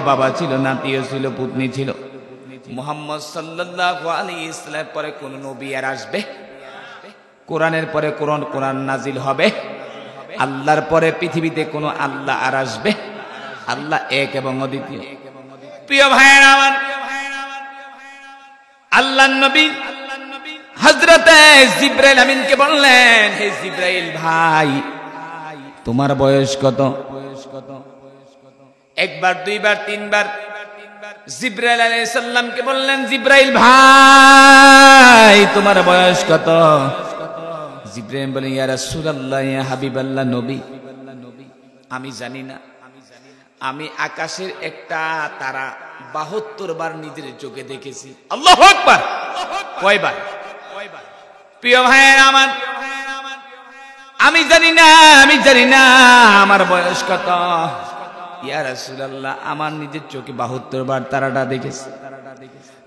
বাবা ছিল, নাতিও ছিল, পুতনি ছিল। মুহাম্মদ সাল্লাল্লাহু আলাইহি ওয়াসাল্লামের পরে কোন নবী আর আসবে? কোরআনের পরে কোরআন নাজিল হবে। আল্লাহর পরে পৃথিবীতে কোন আল্লাহ আর আসবে? আল্লাহ এক এবং অদ্বিতীয়। প্রিয় ভাইয়েরা আমার, আল্লাহর নবী হযরতে জিবরাইল আমিনকে বললেন, হে জিবরাইল ভাই, তোমার বয়স কত? একবার, দুইবার, তিনবার জিবরাইল আলাইহিস সালামকে বললেন, জিবরাইল ভাই, তোমার বয়স কত? জিবরাইল বলেন, ইয়া রাসূলুল্লাহ, ইয়া হাবিবাল্লাহ, নবী, আমি জানি না। আমি আকাশের একটা তারা 72 বার নিজের চোখে দেখেছি। আল্লাহু আকবার! কয়বার? প্রিয় ভাইয়েরা আমার, আমি জানি না আমার বয়স কত। ইয়া রাসূলুল্লাহ, আমার নিজের চোখে 72 বার তারাটা দেখেছি।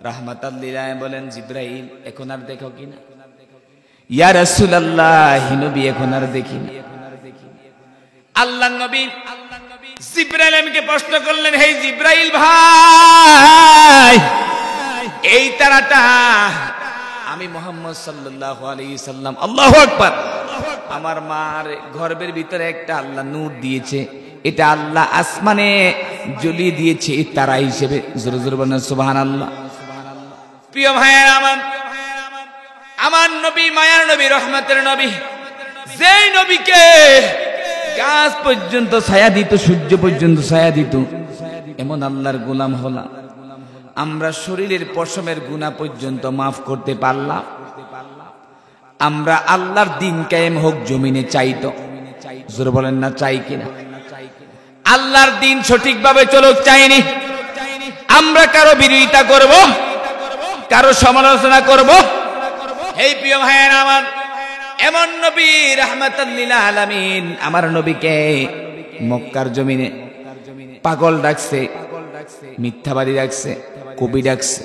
রাহমাতাল লিল আলামিন বলেন, জিবরাইল, এখন আর দেখো কিনা? ইয়া রাসূলুল্লাহ, নবী, এখন আর দেখি না। আল্লাহর নবী জিবরাইল আমিনকে প্রশ্ন করলেন, হে জিবরাইল ভাই, এই তারাটা আমি মুহাম্মদ সাল্লাল্লাহু আলাইহি সাল্লাম, আল্লাহু আকবার, আমার মার গর্ভের ভিতরে একটা আল্লাহ নূর দিয়েছে, এটা আল্লাহ আসমানে জ্বলিয়ে দিয়েছে এই তারা হিসেবে। জোরে জোরে বলেন সুবহানাল্লাহ। প্রিয় ভাইয়েরা আমার নবী, মায়ার নবী, রহমতের নবী, যেই নবীকে গাছ পর্যন্ত ছায়া দিত, সূর্য পর্যন্ত ছায়া দিত, এমন আল্লাহর গোলাম হলাম আমরা। শরীরের পশমের গুনাহ পর্যন্ত মাফ করতে পারলাম। আমরা আল্লাহর দিন কায়েম হোক জমিনে চাইতো। জোরে বলেন না, চাই কিনা? আল্লাহর দিন সঠিকভাবে চলুক চাইনি। আমরা কারো বিরোধিতা করব, কারো সমালোচনা করব? এই প্রিয় ভাইয়েরা আমার, এমন নবী রাহমাতাল লিল আলামিন আমার নবীকে মক্কার জমিনে পাগল ডাকছে, মিথ্যাবাদী ডাকছে, কবি ডাকছে।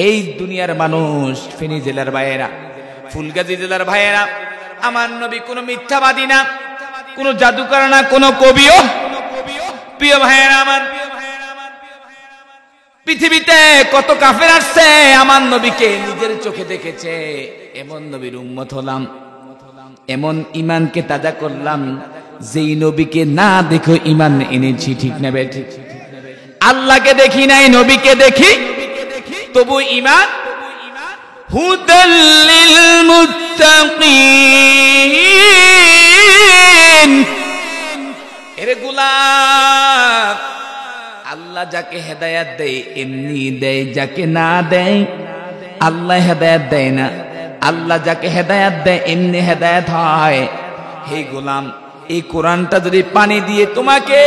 এই দুনিয়ার মানুষ, ফেনী জেলার ভাইয়েরা, ফুলগাজী জেলার ভাইয়েরা, আমার নবী কোনো মিথ্যাবাদী না, কোনো জাদুকর না, কোনো কবিও। প্রিয় ভাইয়েরা আমার, পৃথিবীতে কত কাফের আসছে, আমার নবীকে নিজের চোখে দেখেছে। এমন নবীর উম্মত হলাম, এমন ইমানকে তাজা করলাম, যেই নবীকে না দেখো ইমান এনেছি। ঠিক না বেঠিক? আল্লাহকে দেখি নাই, নবীকে দেখি, তবু ইমান। হুদাল লিল মুত্তাকিন, এরে গোলাম, আল্লাহ যাকে হেদায়েত দেয় এমনি দেয়, যাকে না দেয় আল্লাহ হেদায়েত দেয় না। আল্লাহ যাকে হেদায়েত দেয় এমনি হেদায়েত হয়। হে গোলাম, এই কোরআনটা যদি পানি দিয়ে তোমাকে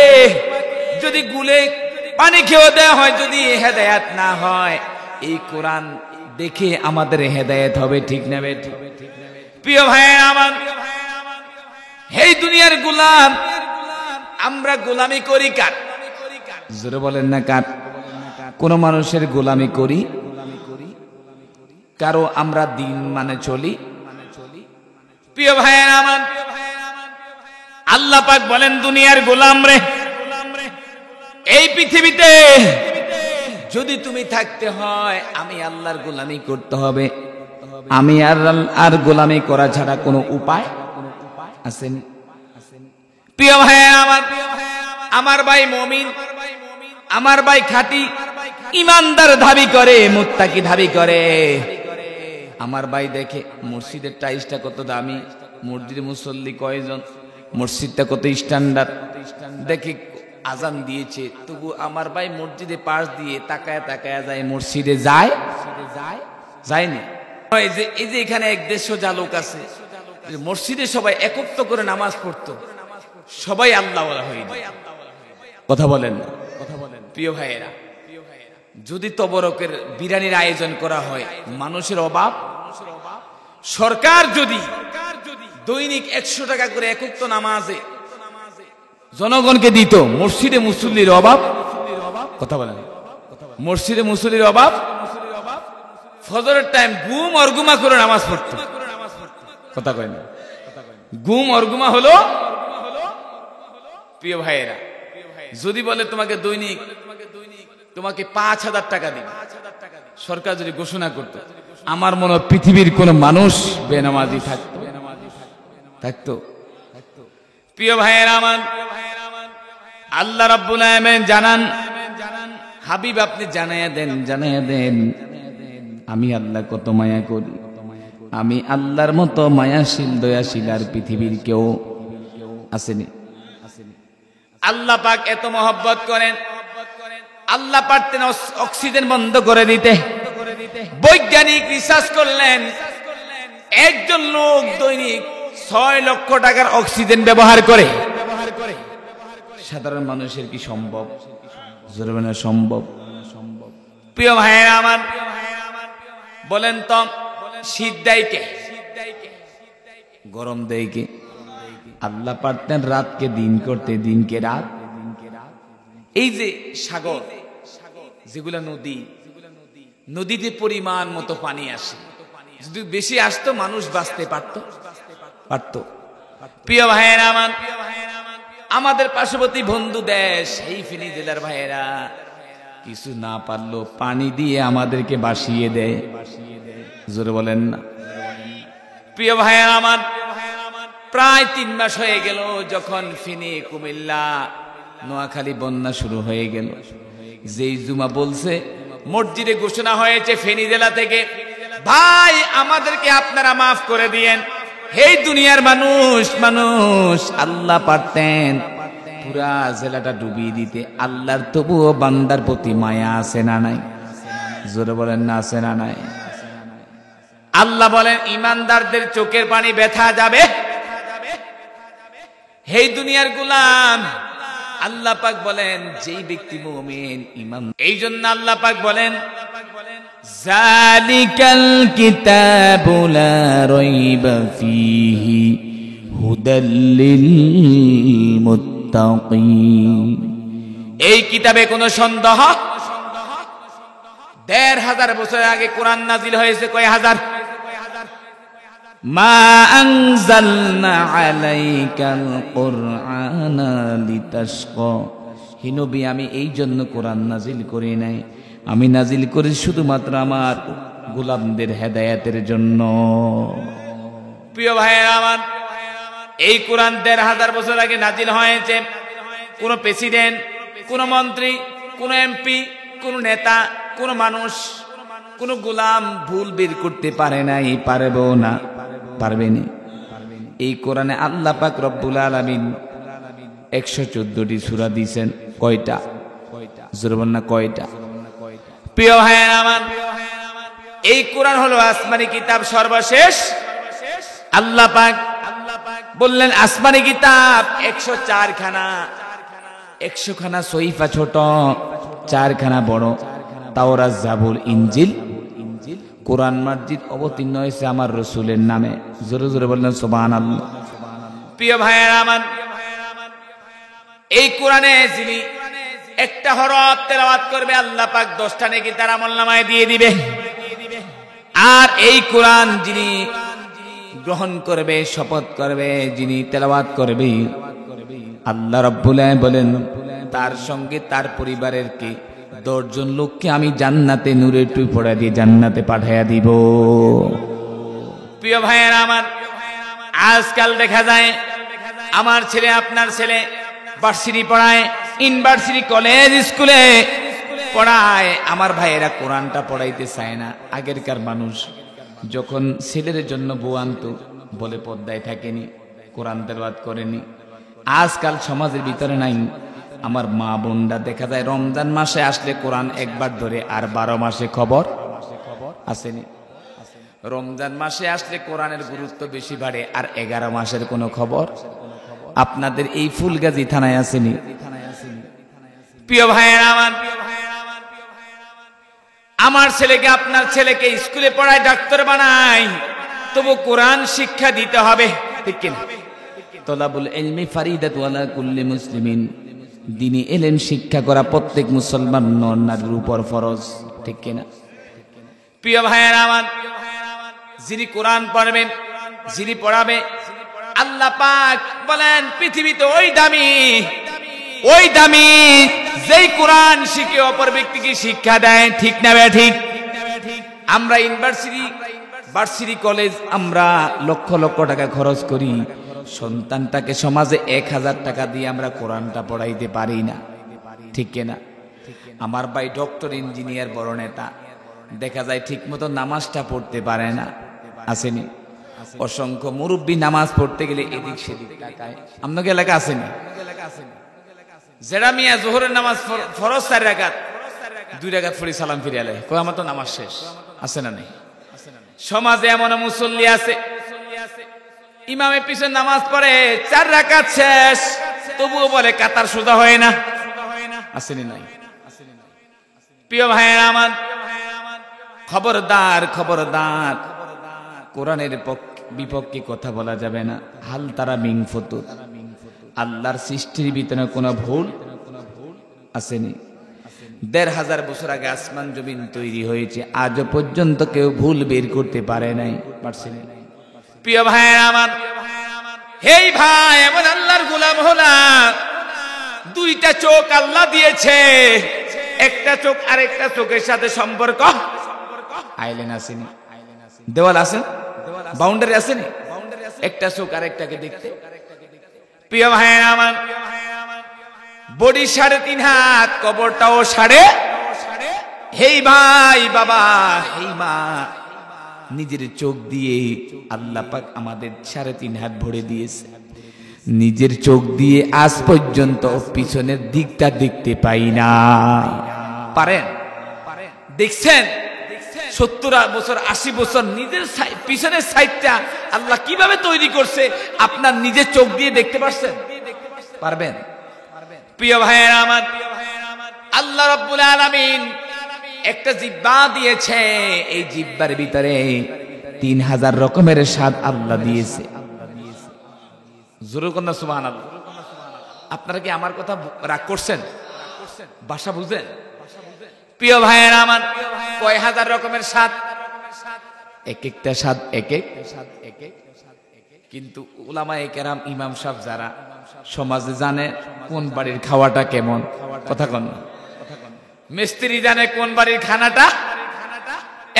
যদি গুলে পানি খেয়ে দেওয়া হয়, যদি হেদায়েত না হয়, এই কোরআন দেখে আমাদের হেদায়েত হবে। ঠিক না বেঠিক? প্রিয় ভাই আমার, এই দুনিয়ার গোলাম, আমরা গোলামি করি কার? জোরে বলেন না, কার? কোন মানুষের গোলামি করি, কারো আমরা দিন মানে চলি। প্রিয় ভাইয়ের আমার, আল্লাহ পাক বলেন, দুনিয়ার গোলাম রে, এই পৃথিবীতে যদি তুমি থাকতে হয় আমি আল্লাহর গোলামি করতে হবে। আমি আর গোলামি করা ছাড়া কোনো উপায় আছেন? প্রিয় ভাইয়ের আমার, আমার ভাই মুমিন, আমার ভাই খাঁটি ইমানদার দাবি করে, মুত্তাকি দাবি করে। আমার ভাই দেখে মসজিদের টাইলসটা কত দামি, মসজিদে মুসল্লি কয়জন, মসজিদটা কত স্ট্যান্ডার্ড, দেখে আজান দিয়েছে, তবু আমার ভাই মসজিদে পাশ দিয়ে তাকায় তাকায় যায়, মসজিদে যায় যায়নি। এই যে এখানে এক 150 লোক আছে, মসজিদে সবাই একত্র করে নামাজ পড়তো, সবাই আল্লাহওয়ালা হয়ে যেত। কথা বলেন না? প্রিয় ভাইয়েরা, যদি তবরকের বিরিয়ানির আয়োজন করা হয়, মানুষের অভাব, সরকার যদি দৈনিক 100 টাকা করে একত্র নামাজে জনগণকে দিত, মসজিদে মুসল্লির অভাব, কথা বলেন, মসজিদে মুসল্লির অভাব, ফজরের টাইম গুম অর্গুমা করে নামাজ পড়তো। কথা কয় না? গুম অর্গুমা হলো। প্রিয় ভাইয়েরা, যদি বলে তোমাকে দৈনিক তোমাকে 5000 টাকা দিন, সরকার যদি ঘোষণা করতো, আমার মনে হয় পৃথিবীর কোন মানুষ বেনামাজি থাকতো। প্রিয় ভাইয়েরা আমার, আল্লাহ রাব্বুল আলামিন জানান, হাবিব আপনি জানাইয়া দেন আমি আল্লাহ কত মায়া করি, আমি আল্লাহর মতো মায়াশীল দয়াশীল আর পৃথিবীর কেউ আসেনি। আল্লাহ পাক এত মহব্বত করেন, আল্লাহ পারতেন অক্সিজেন বন্ধ করে দিতে। বৈজ্ঞানিক রিসার্চ করলেন, একজন লোক দৈনিক 6 লক্ষ টাকার অক্সিজেন ব্যবহার করে। সাধারণ মানুষের কি সম্ভব? জরুরি না সম্ভব? প্রিয় ভাইয়েরা আমার, বলেন তো শীত দেয় কে? গরম দেয় কে? আল্লাহ পারতেন রাতকে দিন করতে, দিনকে রাত। এই যে সাগর, যেগুলা নদীতে পরিমাণ মতো পানি আসে, যদি বেশি আসতো মানুষ বাঁচতে পারতো। প্রিয় ভাইয়েরা আমার, আমাদের পার্শ্ববর্তী বন্ধু দেশ এই ফেনী জেলার ভাইয়েরা কিছু না পারলো পানি দিয়ে আমাদেরকে বাসিয়ে দেয়। জোরে বলেন না? প্রিয় ভাইয়েরা আমার, প্রায় 3 মাস হয়ে গেল যখন ফেনী, কুমিল্লা, নোয়াখালী বন্যা শুরু হয়ে গেল। যেই জুমা বলছে, মসজিদে ঘোষণা হয়েছে ফেনী জেলা থেকে, ভাই আমাদেরকে আপনারা মাফ করে দিয়েন। এই দুনিয়ার মানুষ আল্লাহ পারতেন পুরা জেলাটা ডুবিয়ে দিতে, আল্লাহর তবুও বান্দার প্রতি মায়া আছে না নাই? জোরে বলেন না, আছে না নাই? আল্লাহ বলেন ইমানদারদের চোখের পানি ব্যথা যাবে। এই দুনিয়ার গোলাম, আল্লাহ পাক বলেন যেই ব্যক্তি মুমিন ঈমান, এই জন্য আল্লাহ পাক বলেন যালিকাল কিতাবু লা রাইবা ফীহি হুদাল লিল মুত্তাকিন। এই কিতাবে কোনো সন্দেহ, ১৫০০ বছর আগে কোরআন নাজিল হয়েছে। কয় হাজার? মা আনজালনা আলাইকাল কুরআনা লিতাশকা। হে নবী, আমি এই জন্য কোরআন নাজিল করি নাই, আমি নাজিল করি শুধুমাত্র আমার গোলামদের হেদায়েতের জন্য। প্রিয় ভাইয়েরা আমার, এই কোরআন ১৫০০ বছর আগে নাজিল হয়েছে। কোন প্রেসিডেন্ট, কোন মন্ত্রী, কোন এমপি, কোন নেতা, কোন মানুষ, কোন গোলাম ভুল বের করতে পারে নাই, পারবেও না, পারবেনি। এই কোরআনে আল্লাহ পাক রব্বুল আলামিন ১১৪টি সূরা দিয়েছেন। কয়টা? জোরে বলেন না, কয়টা? প্রিয় ভাইয়েরা আমার, এই কোরআন হলো আসমানি কিতাব, সর্বশেষ। আল্লাহ পাক বললেন আসমানি কিতাব ১০৪ খানা, ১০০ খানা সহিফা ছোট, 4 খানা বড়। তাওরাত, জাবুর, ইনজিল, কোরআন মাজিদ অবতীর্ণ হয়েছে আমার রাসূলের নামে। জোরে জোরে বললেন সুবহানাল্লাহ। প্রিয় ভাইয়েরা আমার, এই কোরআনে যিনি একটা হরফ তেলাওয়াত করবে, আল্লাহ পাক 10টা নেকি তার আমলনামায় দিয়ে দিবে। আর এই কোরআন যিনি গ্রহণ করবে, শপথ করবে, যিনি তেলাওয়াত করবে, আল্লাহ রাব্বুল আলামিন বলেন তার সঙ্গে তার পরিবারের কে 10 জন লোককে আমি জান্নাতে নূরের টুপি পরায় দিয়ে জান্নাতে পাঠাইয়া দিব। প্রিয় ভাইয়েরা আমার, আজকাল দেখা যায় আমার ছেলে, আপনার ছেলে ভার্সিটি পড়ায়, ইউনিভার্সিটি, কলেজ, স্কুলে পড়ায়, আমার ভাইয়েরা কোরআনটা পড়াইতে চায় না। আগেরকার মানুষ যখন ছেলের জন্য বউ আনতো, বলে পর্দায় থাকেনি, কোরআন তেলাওয়াত করেনি। আজকাল সমাজের ভিতরে নাই। আমার মা বোনরা দেখা যায় রমজান মাসে আসলে কোরআন একবার ধরে, আর 12 মাসে খবর আসেনি। রমজান মাসে আসলে কোরআনের গুরুত্ব বেশি বাড়ে। আর 11 মাসের কোনো খবর আপনাদের এই ফুলগাজী থানায় আসেনি। প্রিয় ভাইয়েরা আমার ছেলেকে আপনার ছেলেকে স্কুলে পড়ায় ডাক্তার বানায়, তবু কোরআন শিক্ষা দিতে হবে, ঠিক কিনা? তলাবুল ইলমি ফারিদাতু আলা কুল্লি মুসলিমিন, দ্বীনি ইলম শিক্ষা করা প্রত্যেক মুসলমান নর নারীর উপর ফরজ, ঠিক কিনা? প্রিয় ভাইয়েরা আমার, যিনি কোরআন পড়বেন, যিনি পড়াবে, আল্লাহ পাক বলেন পৃথিবীতে ওই দামি যেই কোরআন শিখে অপর ব্যক্তিকে শিক্ষা দেয়, ঠিক না ঠিক? আমরা ভার্সিটি কলেজ আমরা লক্ষ লক্ষ টাকা খরচ করি, সন্তানটাকে সমাজে 1000 টাকা দিয়ে আমরা কোরআনটা পড়াইতে পারি না, ঠিক কিনা? আমার ভাই ডক্টর, ইঞ্জিনিয়ার, বড় নেতা, দেখা যায় ঠিক মতো নামাজটা পড়তে পারে না, আসেনি? অসংখ্য মুরব্বী নামাজ পড়তে গেলে এদিক সেদিক তাকায়। আপনাকে এলাকা আসেনি? যেটা মিয়া জোহরের নামাজ ফরজ 4 রাকাত, 2 রাকাত পড়ি সালাম ফিরে আলে, কই আমার তো নামাজ শেষ, আছে না নেই? সমাজে এমন মুসল্লি আছে, ইমামের পিছনে নামাজ পড়ে 4 রাকাত শেষ, তবুও বলে কাতার সোজা হয় না, আসেনি নাই? প্রিয় ভাইয়েরা আমার, খবরদার কোরআনের বিপক্ষে কথা বলা যাবে না। হাল তারা মিন ফুতুর, আল্লাহর সৃষ্টির ভিতরে কোনো ভুল আসেনি। 1500 বছর আগে আসমান জমিন তৈরি হয়েছে, আজও পর্যন্ত কেউ ভুল বের করতে পারে নাই, পারছেন? প্রিয় ভাইয়েরা আমার, হেই ভাই, এমন আল্লাহর গোলাম হলাম, 2টা চোখ আল্লাহ দিয়েছে, একটা চোখ আরেকটা চোখের সাথে সম্পর্ক আইলেন আসেনি? দেওয়াল আছে, বাউন্ডারি আসেনি? একটা চোখ আরেকটাকে দেখতে। প্রিয় ভাইয়েরা আমার, বডি 3.5 হাত, কবরটাও 3.5। হেই ভাই, বাবা, হেই মা, নিজের চোখ দিয়ে আল্লাহ পাক আমাদের 3.5 হাত ভরে দিয়েছে। নিজের চোখ দিয়ে আজ পর্যন্ত পিছনের দিকটা দেখতে পাই না। পারেন? দেখছেন 70 বছর 80 বছর নিজের পিছনের সাইডটা আল্লাহ কিভাবে তৈরি করছে আপনার নিজের চোখ দিয়ে দেখতে পারছেন? পারবেন? প্রিয় ভাইয়েরা আমার, আল্লাহ রাব্বুল আলামিন একটা জিহ্বা দিয়েছে, এই জিহ্বার ভিতরে 3000 রকমের স্বাদ আল্লাহ দিয়েছে। জোরে কোন সুবহানাল্লাহ। আপনারা কি আমার কথা রাগ করছেন? ভাষা বুঝেন? প্রিয় ভাইয়েরা আমার, কয় হাজার রকমের স্বাদ, এক একটা স্বাদ এক এক। কিন্তু উলামায়ে কেরাম, ইমাম সাহেব যারা সমাজে জানে কোন বাড়ির খাওয়াটা কেমন, কথা কন, মিস্ত্রি জানে কোন বাড়ির খানাটা।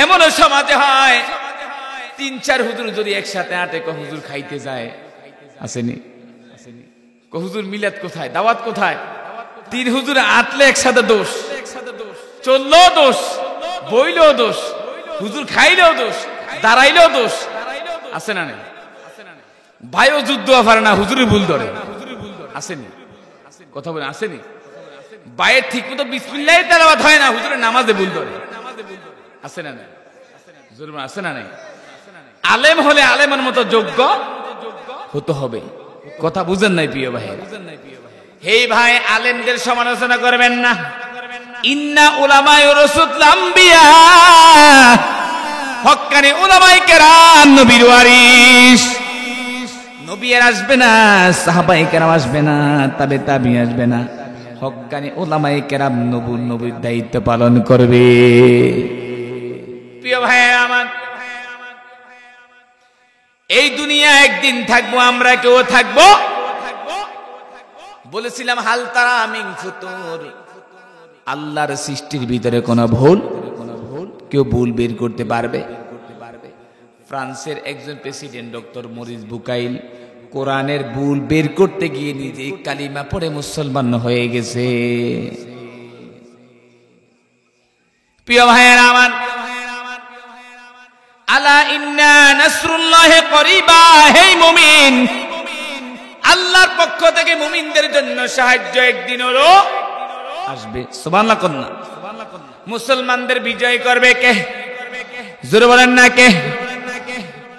এমনও সমাজে হয় 3-4 হুজুর যদি একসাথে আটে, হুজুর খাইতে যায়, আসেনি? হুজুর মিলাদ কোথায়, দাওয়াত কোথায়, 3 হুজুর আটলে একসাথে দোষ, চললেও দোষ, বইলেও দোষ, হুজুর খাইলেও দোষ, দাঁড়াইলেও দোষ, আছে না নেই? ভাইও যুদ্ধ পারে না, হুজুরের ভুল ধরে, আসেনি? কথা বলে আসেনি? ভাইয়ের ঠিক মতো বিসমিল্লাহ তেলাওয়াত হয় না, হুজুরের নামাজে ভুল ধরে, আছে না নেই? আছে না নেই? আলেম হলে আলেমের মতো যোগ্য হতে হবে, কথা বুঝেন নাই প্রিয় ভাই? হে ভাই, আলেমদের সমালোচনা করবেন না। ইন্না উলামায়ে রাসূল আম্বিয়া, হক্কানি উলামায়ে কেরাম নবীর ওয়ারিস। নবী আর আসবে না, সাহাবায়ে কেরাম আসবে না, তাবে তাবি আসবে না, হক্কানি উলামায়ে কেরাম নবীর দায়িত্ব পালন করবে। প্রিয় ভাই আমার, এই দুনিয়া একদিন থাকবো, আমরা কেউ থাকবো। বলেছিলাম হাল তারা মিন ফুতুর, আল্লাহর সৃষ্টির ভিতরে কোনো ভুল কেউ ভুল বের করতে পারবে? ফ্রান্সের একজন প্রেসিডেন্ট ডক্টর মরিস বুকাইল কোরআনের ভুল বের করতে গিয়ে নিজে কালিমা পড়ে মুসলমান হয়ে গেছে। প্রিয় ভাইয়েরা আমার, আলা ইন্না নাসরুল্লাহি করিবা, হে মুমিন, আল্লাহর পক্ষ থেকে মুমিনদের জন্য সাহায্য একদিন হলো আসবে। সুবহানাল্লাহ কোন না? মুসলমানদের বিজয় করবে কে? জোরে বলেন না কে?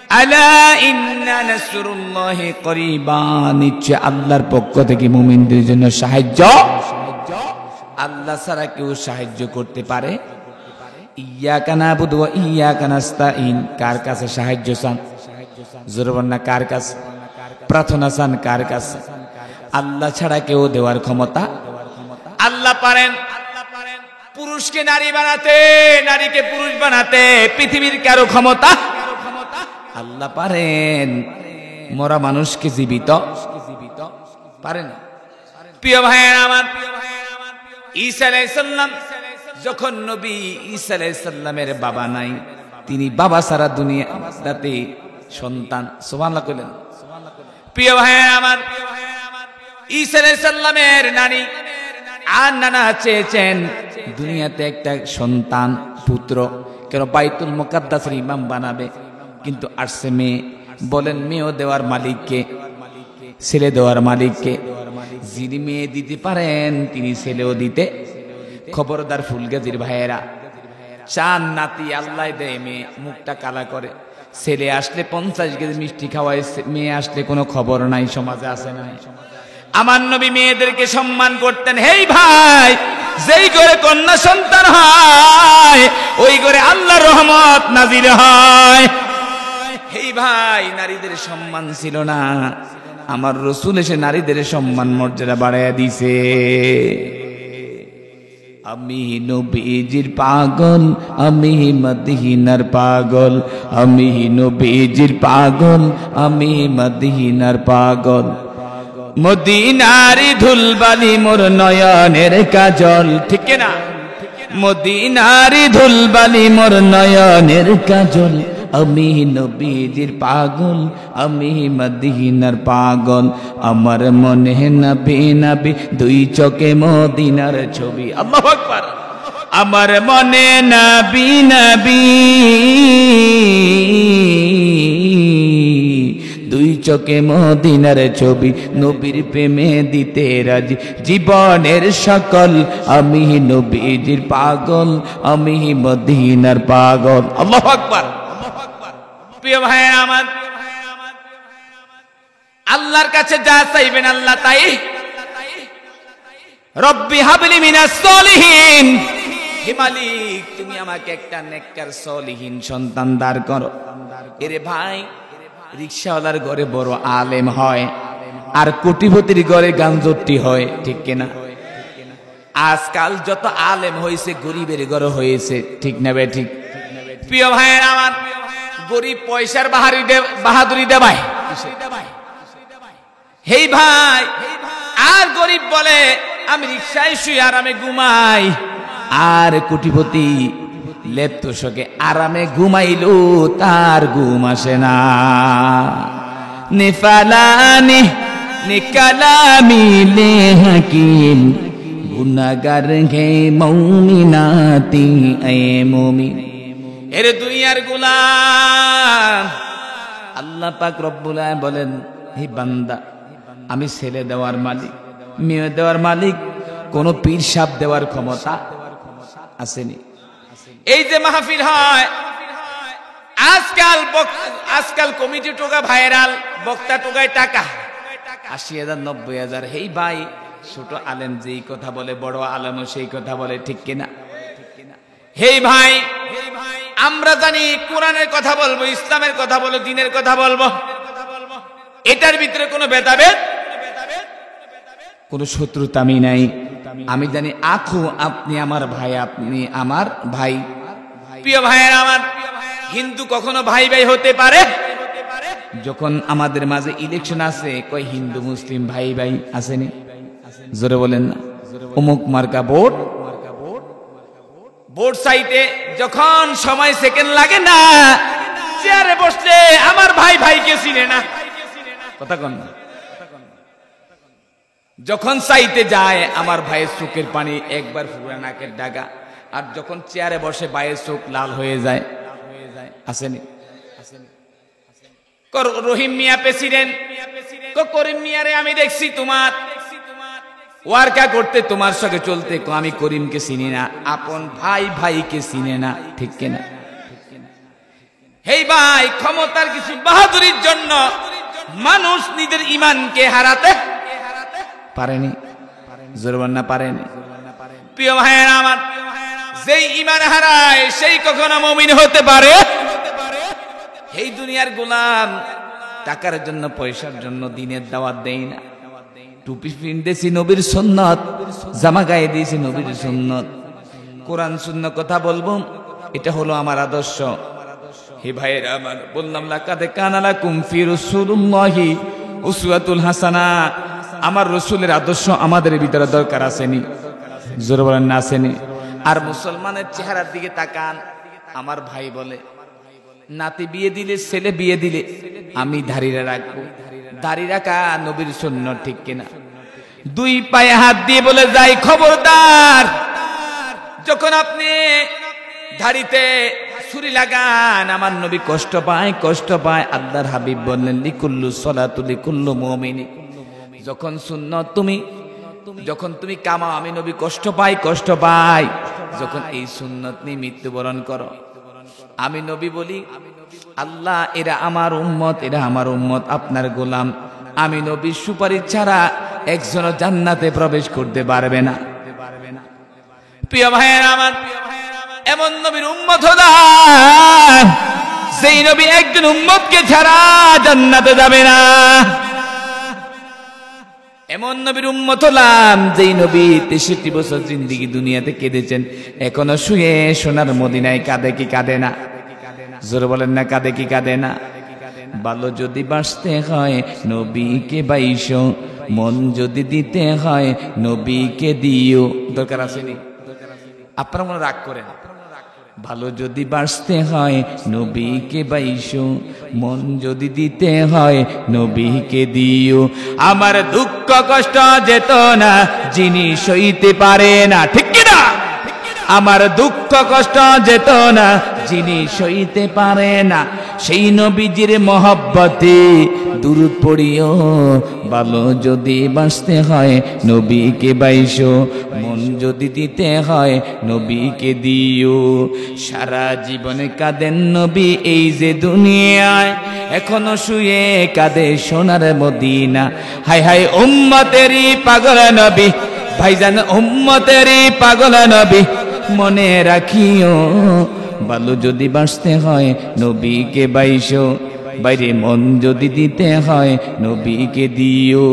আলা ইন্না নাসরুল্লাহি করিবা, নিশ্চয় আল্লাহর পক্ষ থেকে মুমিনদের জন্য সাহায্য। আল্লাহ ছাড়া কেউ সাহায্য করতে পারে? ইয়্যাকা না'বুদু ওয়া ইয়্যাকা নাস্তাঈন, কার কাছে সাহায্য চান? জোরে বলেন না, কার কাছে প্রার্থনা চান? কার কাছে? আল্লাহ ছাড়া কেউ দেওয়ার ক্ষমতা। আল্লাহ পারেন পুরুষকে নারী বানাতে, নারীকে পুরুষ বানাতে, পৃথিবীর কারো ক্ষমতা? আল্লাহ পারেন মরা মানুষকে জীবিত পারেন। প্রিয় ভাইয়েরা আমার, ঈসা আলাইহিস সালাম যখন নবী, ঈসা আলাইহিস সালামের বাবা নাই, তিনি বাবা সারা দুনিয়াতে সন্তান। সুবহানাল্লাহ কইলেন। প্রিয় ভাইয়েরা আমার, ঈসা আলাইহিস সালামের নানি আর নানা চেয়েছেন দুনিয়াতে একটা সন্তান পুত্র, কেন বাইতুল মুকাদ্দাসের ইমাম বানাবে, কিন্তু আসছে মেয়ে। বলেন মেয়েও দেওয়ার মালিককে, ছেলে দেওয়ার মালিককে। যিনি মেয়ে দিতে পারেন তিনি ছেলেও দিতে। খবরদার ফুলগাজীর ভাইয়েরা, চান নাতি আল্লাহ দেয়, মেয়ে মুখটা কালা করে। ছেলে আসলে 50 কেজি মিষ্টি খাওয়ায়, মেয়ে আসলে কোনো খবর নাই, সমাজে আছে না? আমার নবী মেয়েদেরকে সম্মান করতেন। হেই ভাই, যেই ঘরে কন্যা সন্তান হয় ওই ঘরে আল্লাহর রহমত নাজিল হয়। হেই ভাই, নারীদের সম্মান ছিল না, আমার রাসূল এসে নারীদের সম্মান মর্যাদা বাড়ায়া দিছে। আমি নবীজির পাগল, আমি মদিনার পাগল, আমি নবীজির পাগল, আমি মদিনার পাগল। মদিনারি ধুলবালি মোর নয়নের কাজল, ঠিক না? মদিনারি ধুলবালি মোর নয়নের কাজল, আমি নবীজির পাগল, আমি মদিনার পাগল। আমার মনে নবী নবী, দুই চোখে মদিনার ছবি। আল্লাহু আকবার। আমার মনে নবী নবী, দুই চোখে মদিনার ছবি, নবীর প্রেমে দিতে রাজি জীবনের সকল। আমি নবীজির পাগল, আমি মদিনার পাগল। আল্লাহু আকবার। প্রিয় ভাইয়েরা আমার, আল্লাহর কাছে যা চাইবেন আল্লাহ তাই। রব্বি হাবলি মিনাস সলিহিন, হে মালিক তুমি আমাকে একটা নেককার সলিহিন সন্তান দান করো। এরে ভাই, রিকশাওয়ালার ঘরে বড় আলেম হয়, আর কোটিপতির ঘরে গাঞ্জটি হয়, ঠিক কিনা? আজকাল যত আলেম হয়েছে গরিবের ঘরে হয়েছে, ঠিক না বে ঠিক? প্রিয় ভাইয়েরা আমার, গরিব পয়সার বাহাদুরি দেবায়। হেই ভাই, আর গরিব বলে আমি রিকশায় শুই আরামে ঘুমাই, আর কোটিপতি লেপ্তশকে আরামে ঘুমাইলো তার ঘুম আসে না। নিফালানি নিকালামি লে হাকিম, গুনাহগার হে মুমিনাতি এ মুমিন। এর দুনিয়ার গোলাম, আল্লাহ পাক রব্বুল আলামিন বলেন, হে বান্দা আমি ছেলে দেওয়ার মালিক, মেয়ে দেওয়ার মালিক, কোন পীর সাহেব দেওয়ার ক্ষমতা আসেনি। এই যে মাহফিল হয় আজকাল কমিটি টোকা ভাইরাল, বক্তা টোকায় টাকা ৮০,০০০ ৯০,০০০। হেই ভাই, ছোট আলেম যেই কথা বলে বড় আলেমও সেই কথা বলে, ঠিক কিনা? হেই ভাই, আমরা জানি কোরআনের কথা বলবো, ইসলামের কথা বলবো, দ্বীনের কথা বলবো, এটার ভিতরে কোনো ভেদাভেদ, কোনো শত্রুতামি নাই। আমি জানি আখু আপনি আমার ভাই, আপনি আমার ভাই। প্রিয় ভাইয়েরা আমার, হিন্দু কখনো ভাই ভাই হতে পারে? যখন আমাদের মাঝে ইলেকশন আছে, কয় হিন্দু মুসলিম ভাই ভাই আসেনি? জোরে বলেন না। অমুক মার্কা ভোট, ভোট চাইতে যখন সময় সেকেন্ড লাগে না, চেয়ারে বসলে আমার ভাই ভাইকে চিনে না, কথা কন না। যখন চাইতে যায় আমার ভাইয়ের চোখের পানি একবার ফুরা নাকের ডাগা, আর যখন চেয়ারে বসে ভাইয়ের চোখ লাল হয়ে যায়। আসেনি? রহিম মিয়া প্রেসিডেন্ট, করিম মিয়ারে আমি দেখছি তোমার ওয়ার্কা করতে, তোমার সঙ্গে চলতে, আমি করিমকে চিনি না। আপন ভাই ভাইকে চিনে না, ঠিক কিনা? হেই ভাই, ক্ষমতার কিছু বাহাদুরির জন্য মানুষ নিজের ঈমানকে হারাতে পারেনি। জোরবান না পারেনি? প্রিয় ভাইয়েরা আমার, যেই ঈমান হারায় সেই কখনো মুমিন হতে পারে? এই দুনিয়ার গোলাম টাকার জন্য, পয়সার জন্য দিনের দাওয়াত দেই না। টুপি পিনতেছি নবীর সুন্নত, জামা গায়ে দিয়েছি নবীর সুন্নত, কোরআন সুন্নাহ কথা বলবো, এটা হলো আমার আদর্শ। হে ভাইয়েরা আমার, বললাম লাকাদ কানা লাকুম ফি রাসূলিল্লাহি উসওয়াতুল হাসানা। আমার রাসূলের আদর্শ আমাদের ভিতরে দরকার আসেনি? জোরে বলেন না, আসেনি? আর মুসলমানের চেহারার দিকে তাকান। আমার ভাই বলে নাতি বিয়ে দিলে, ছেলে বিয়ে দিলে আমি দাড়িটা রাখবো। দাড়ি রাখা নবীর সুন্নাহ, ঠিক কিনা? দুই পায়ে হাত দিয়ে বলে যাই, খবরদার যখন আপনি দাড়িতে ছুরি লাগান আমার নবী কষ্ট পায়, কষ্ট পায়। আল্লাহর হাবিব বললেন লিকুল্লু সলাতু লিকুল্লু মুমিন। যখন সুন্নাত যখন তুমি কামাও আমি নবী কষ্ট পাই, কষ্ট পাই। যখন এই সুন্নাত নিয়ে মৃত্যুবরণ করো, আমি নবী বলি আল্লাহ এরা আমার উম্মত, এরা আমার উম্মত, আপনার গোলাম। আমি নবীর সুপারিশ ছাড়া একজনও জান্নাতে প্রবেশ করতে পারবে না। প্রিয় ভাইয়েরা আমার, এমন নবীর উম্মত হলাম সেই নবী একজন উম্মতকে ছাড়া জান্নাতে যাবে না। এমন নবীর উম্মত হলাম যেই নবী 63 বছর জিন্দেগি দুনিয়াতে কেঁদেছেন, এখনো শুয়ে সোনার মদিনায় কাঁদে কি কাঁদে না? জোরে বলেন না, কাঁদে কি কাঁদে না? ভালো যদি বাঁচতে হয় নবীকে বাইশো, মন যদি দিতে হয় নবীকে দিও। দরকার আসেনি? আপনারা মনে রাগ করেন। ভালো যদি বাঁচতে হয় নবীকে বাইশো, মন যদি দিতে হয় নবীকে দিও। আমার দুঃখ কষ্ট যেত না যিনি সইতে পারে না, ঠিক কিনা? আমার দুঃখ কষ্ট যেত না যিনি সইতে পারে না, সেই নবীজির মহব্বতে দুরূদ পড়িও। ভালো যদি বাঁচতে হয় নবীকে বাইশো, মন যদি দিতে হয় নবীকে দিও। সারা জীবনে কাঁদেন নবী এই যে দুনিয়ায়, এখনো শুয়ে কাঁদে সোনার মদিনা। হায় হায় উম্মতেরই পাগল নবী, ভাইজান উম্মতেরই পাগল নবী, মনে রাখিও ভালো যদি বাঁচতে হয় নবীকে বাইশো, বাইরে মন যদি দিতে হয় নবীকে দিও।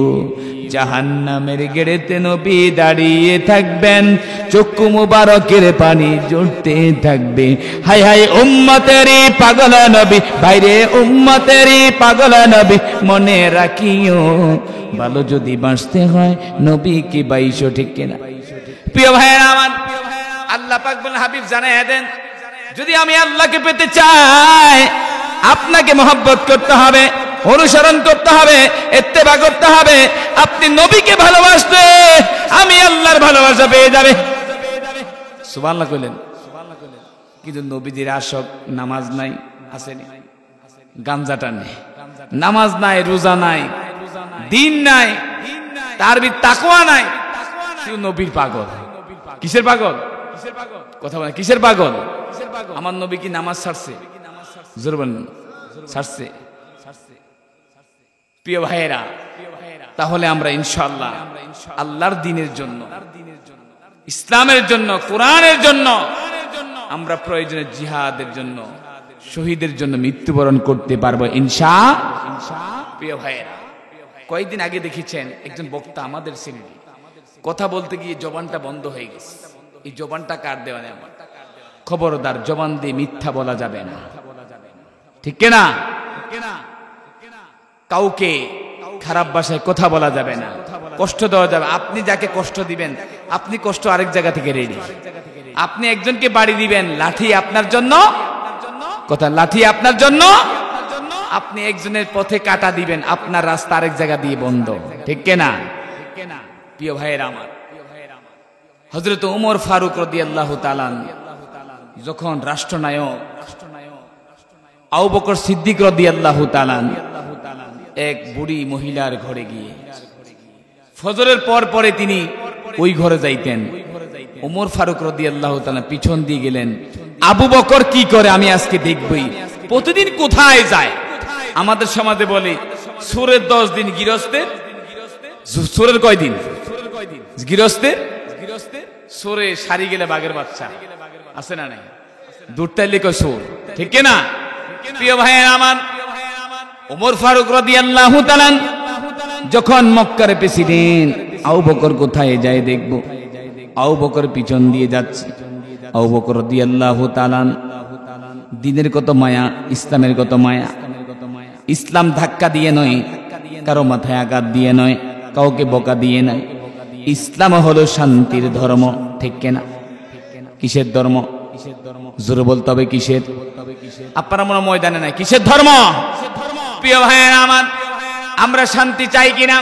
জাহান্নামের গেড়েতে নবী দাঁড়িয়ে থাকবেন, চক্ষু মুবারকের পানি ঝরতে থাকবে। হায় হায় উম্মতেরই পাগল নবী, বাইরে উম্মতেরই পাগল নবী, মনে রাখিও ভালো যদি বাঁচতে হয় নবীকে বাইশো, ঠিক কিনা? প্রিয় ভাইয়েরা আমার, আল্লাহ পাক বলেন হাবিব জানাইয়া দেন, যদি আমি আল্লাহকে পেতে চাই আপনাকে মহব্বত করতে হবে, অনুসরণ করতে হবে, ইত্তেবা করতে হবে। আপনি নবীকে ভালোবাসলে আমি আল্লাহর ভালোবাসা পেয়ে যাবে। সুবহানাল্লাহ কইলেন। কিন্তু নবীজির আশক নামাজ নাই, আসেনি? গাঞ্জাটা নেই, নামাজ নাই, রোজা নাই, দিন নাই, তার তাকওয়া নাই, শুধু নবীর পাগল। কিসের পাগল? কথা বলে কিসের পাগল? আমার নবী কি নামাজ ছাড়ছে? জোর বলেন, ছাড়ছে? প্রিয় ভাইয়েরা, তাহলে আমরা ইনশাআল্লাহ আল্লাহর দ্বীনের জন্য, ইসলামের জন্য, কোরআনের জন্য আমরা প্রয়োজনে জিহাদের জন্য, শহীদের জন্য মৃত্যুবরণ করতে পারবো ইনশাআল্লাহ। প্রিয় ভাইয়েরা, কয়েকদিন আগে দেখেছেন একজন বক্তা আমাদের শ্রেণীর কথা বলতে গিয়ে জবানটা বন্ধ হয়ে গেছে। এই জবানটা কার দেওয়া? আমার। খবরদার, জবান দিয়ে মিথ্যা বলা যাবে না, ঠিক কিনা? কাউকে খারাপ ভাষায় কথা বলা যাবে না, কষ্ট দেওয়া যাবে। আপনি যাকে কষ্ট দিবেন, আপনি কষ্ট আরেক জায়গা থেকে রেডি। আপনি একজনকে বাড়ি দিবেন, লাঠি আপনার জন্য, কথা লাঠি আপনার জন্য। আপনি একজনের পথে কাটা দিবেন, আপনার রাস্তা আরেক জায়গা দিয়ে বন্ধ, ঠিক কিনা? প্রিয় ভাইয়েরা আমার, হযরত ওমর ফারুক রাদিয়াল্লাহু তাআলা যখন রাষ্ট্রনায়ক, আবু বকর সিদ্দিক রাদিয়াল্লাহু তাআলা এক বুড়ি মহিলার ঘরে গিয়ে ফজরের পর পরে তিনি ওই ঘরে যাইতেন। ওমর ফারুক রাদিয়াল্লাহু তাআলা পিছন দিয়ে গেলেন, আবু বকর কি করে আমি আজকে দেখবই। প্রতিদিন কোথায় যায়? আমাদের সমাজে বলে সুরের 10 দিন, গৃহস্থের সুরের কয় দিন? গৃহস্থের সুরে সারি গেলে বাঘের বাচ্চা আছে না নাই? দুটাইলে কয় সুর, ঠিক না? প্রিয় ভাইয়ের আমার, ওমর ফারুক রাদিয়াল্লাহু তাআলা যখন মক্কার প্রেসিডেন্ট, আবু বকর কোথায় যায় দেখবো, আবু বকর পিছন দিয়ে যাচ্ছে। আবু বকর রাদিয়াল্লাহু তাআলা দিনের কত মায়া, ইসলামের কত মায়া। ইসলাম ধাক্কা দিয়ে নয়, কারো মাথায় আঘাত দিয়ে নয়, কাউকে বকা দিয়ে নয়। ইসলাম হলো শান্তির ধর্ম, ঠিক কিনা? কিসের ধর্ম? জোরে বলতে হবে কিসের? আপনারা মনে ময়দানে নাই, কিসের ধর্ম? প্রিয় ভাইয়েরা আমার, আমরা শান্তি চাই কিনা?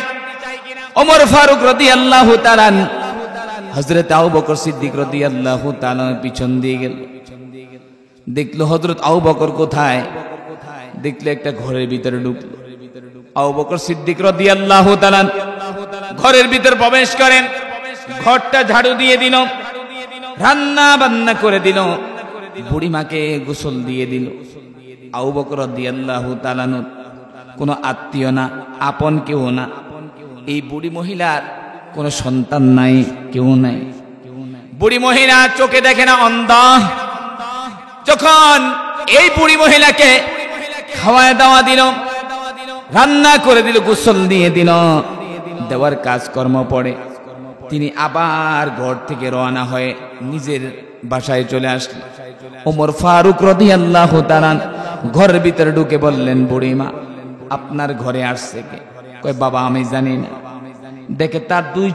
ওমর ফারুক রাদিয়াল্লাহু তাআলা হযরত আবু বকর সিদ্দিক রাদিয়াল্লাহু তাআলা পিছন দিয়ে গেল। দেখলো হযরত আবু বকর কোথায়, দেখলো একটা ঘরের ভিতরে ঢুকলো। আবু বকর সিদ্দিক রাদিয়াল্লাহু তাআলা ঘরের ভিতর প্রবেশ করেন, ঘরটা ঝাড়ু দিয়ে দিল, রান্না বান্না করে দিল, বুড়িমাকে গোসল দিয়ে দিল। আবু বকর রাদিয়াল্লাহু তাআলা কোনো আত্মীয় না, আপন কেউ না। এই বুড়ি মহিলার কোনো সন্তান নাই, কেউ নাই। বুড়ি মহিলা চোখে দেখে না, অন্ধ। যখন এই বুড়ি মহিলাকে খাওয়ায় দাওয়া দিল, রান্না করে দিল, গোসল দিয়ে দিল, দেওয়ার কাজকর্ম পড়ে তিনি আবার ঘর থেকে রওনা হয়ে নিজের বাসায় চলে আসলেন। ওমর ফারুক রাদিয়াল্লাহু তাআলা ঘরের ভিতরে ঢুকে বললেন, বুড়িমা আপনার ঘরে আসছে কে? কয় বাবা আমি জানি না। দেখে তার দুই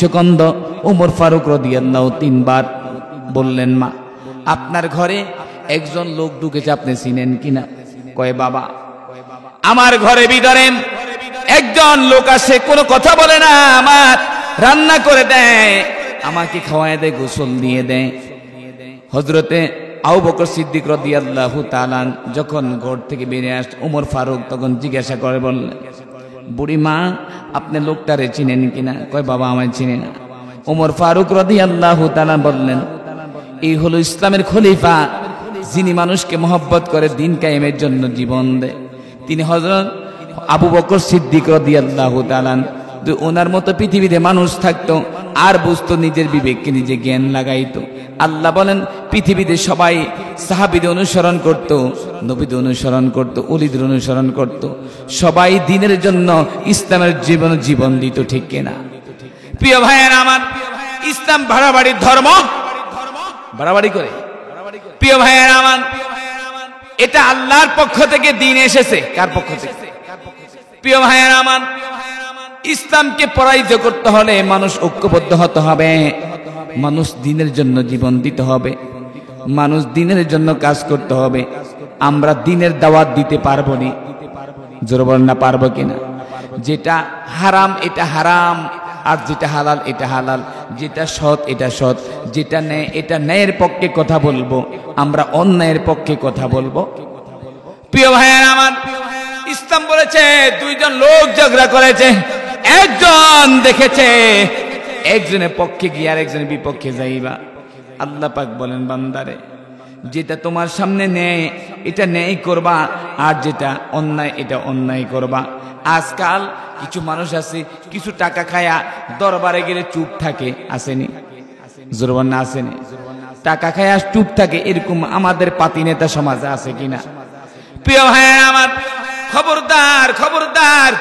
চোখ অন্ধ। ওমর ফারুক রাদিয়াল্লাহু 3 বার বললেন, মা আপনার ঘরে একজন লোক ঢুকেছে, আপনি চিনেন কিনা? কয় বাবা আমার ঘরে ভিতরে একজন লোক আসে, কোনো কথা বলে না, আমার রান্না করে দেয়, আমাকে খাওয়ায় দেয়, গোসল দিয়ে দেয়। হযরতে আবু বকর সিদ্দিক রাদিয়াল্লাহু তাআলা যখন ঘর থেকে বেরিয়ে আসে, ওমর ফারুক তখন জিজ্ঞাসা করে বললেন, বুড়ি মা আপনি লোকটারে চিনেন কিনা? কয় বাবা আমায় চিনে না। ওমর ফারুক রাদিয়াল্লাহু তাআলা বললেন, এই হলো ইসলামের খলিফা, যিনি মানুষকে মহব্বত করে, দিন কায়েমের জন্য জীবন দেয়। তিনি হযরত আবু বকর সিদ্দিক রাদিয়াল্লাহু তাআলা। ওনার মতো পৃথিবীতে মানুষ থাকতো আর বুঝতো, নিজের বিবেককে নিজে জ্ঞান লাগাইতো। আল্লাহ বলেন পৃথিবীতে সবাই সাহাবীদের অনুসরণ করত, নবীদের অনুসরণ করত, ওলিদের অনুসরণ করত, সবাই দ্বীনের জন্য, ইসলামের জীবন দিত, ঠিক কিনা? প্রিয় ভাইয়েরা আমার, ইসলাম বাড়াবাড়ির ধর্ম, বাড়াবাড়ি করে। প্রিয় ভাইয়েরা আমার, এটা আল্লাহর পক্ষ থেকে দিন এসেছে। কার পক্ষ থেকে? প্রিয় ভাইয়েরা আমার, ইসলামকে পরাজিত করতে হলে মানুষ ঐক্যবদ্ধ হতে হবে, মানুষ দ্বীনের জন্য জীবন দিতে হবে, মানুষ দ্বীনের জন্য কাজ করতে হবে। আমরা দ্বীনের দাওয়াত দিতে পারবো না, জোরে বলেন না পারবো কিনা? যেটা হারাম এটা হারাম, আর যেটা হালাল এটা হালাল, যেটা সৎ এটা সৎ, যেটা ন্যায় এটা ন্যায়ের পক্ষে কথা বলবো, আমরা অন্যায়ের পক্ষে কথা বলবো। প্রিয় ভাইয়েরা আমার, ইসলাম বলেছে দুইজন লোক ঝগড়া করেছে, একজন দেখেছে একজনের পক্ষে গিয়ে আর একজনের বিপক্ষে যাইবা। আল্লাহ পাক বলেন, বান্দারে যেটা তোমার সামনে ন্যায় এটা ন্যায় করবা, আর যেটা অন্যায় এটা অন্যায় করবা। আজকাল কিছু মানুষ আছে, কিছু টাকা খায়া দরবারে গেলে চুপ থাকে, আসেনি? জোরবান্না আসেনি? টাকা খায়া চুপ থাকে, এরকম আমাদের পাতি নেতা সমাজে আছে কিনা? প্রিয় ভাইয়েরা আমার, খবরদার খবরদার,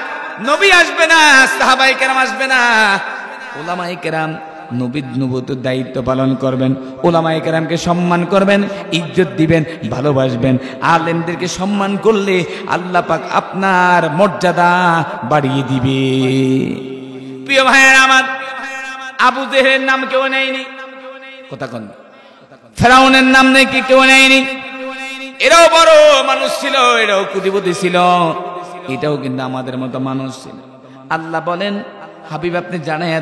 নবী আসবে না, সাহাবায়ে কেরাম আসবে না, উলামায়ে কেরাম নবীর নবুয়তের দায়িত্ব পালন করবেন, উলামায়ে কেরামকে সম্মান করবেন, ইজ্জত দিবেন, ভালোবাসবেন। আলেমদেরকে সম্মান করলে আল্লাহ পাক আপনার মর্যাদা বাড়িয়ে দিবে। প্রিয় ভাইয়েরা আমার, আবু জেহেলের নাম কেউ নেয়নি, কথা কোন? ফেরাউনের নাম নাকি কেউ নেয়নি। এরাও বড় মানুষ ছিল, এরাও কুটিপতি ছিল, এটাও কিন্তু আমাদের মতো মানুষ ছিল। আল্লাহ বলেন, হাবিব আপনি জানাইয়া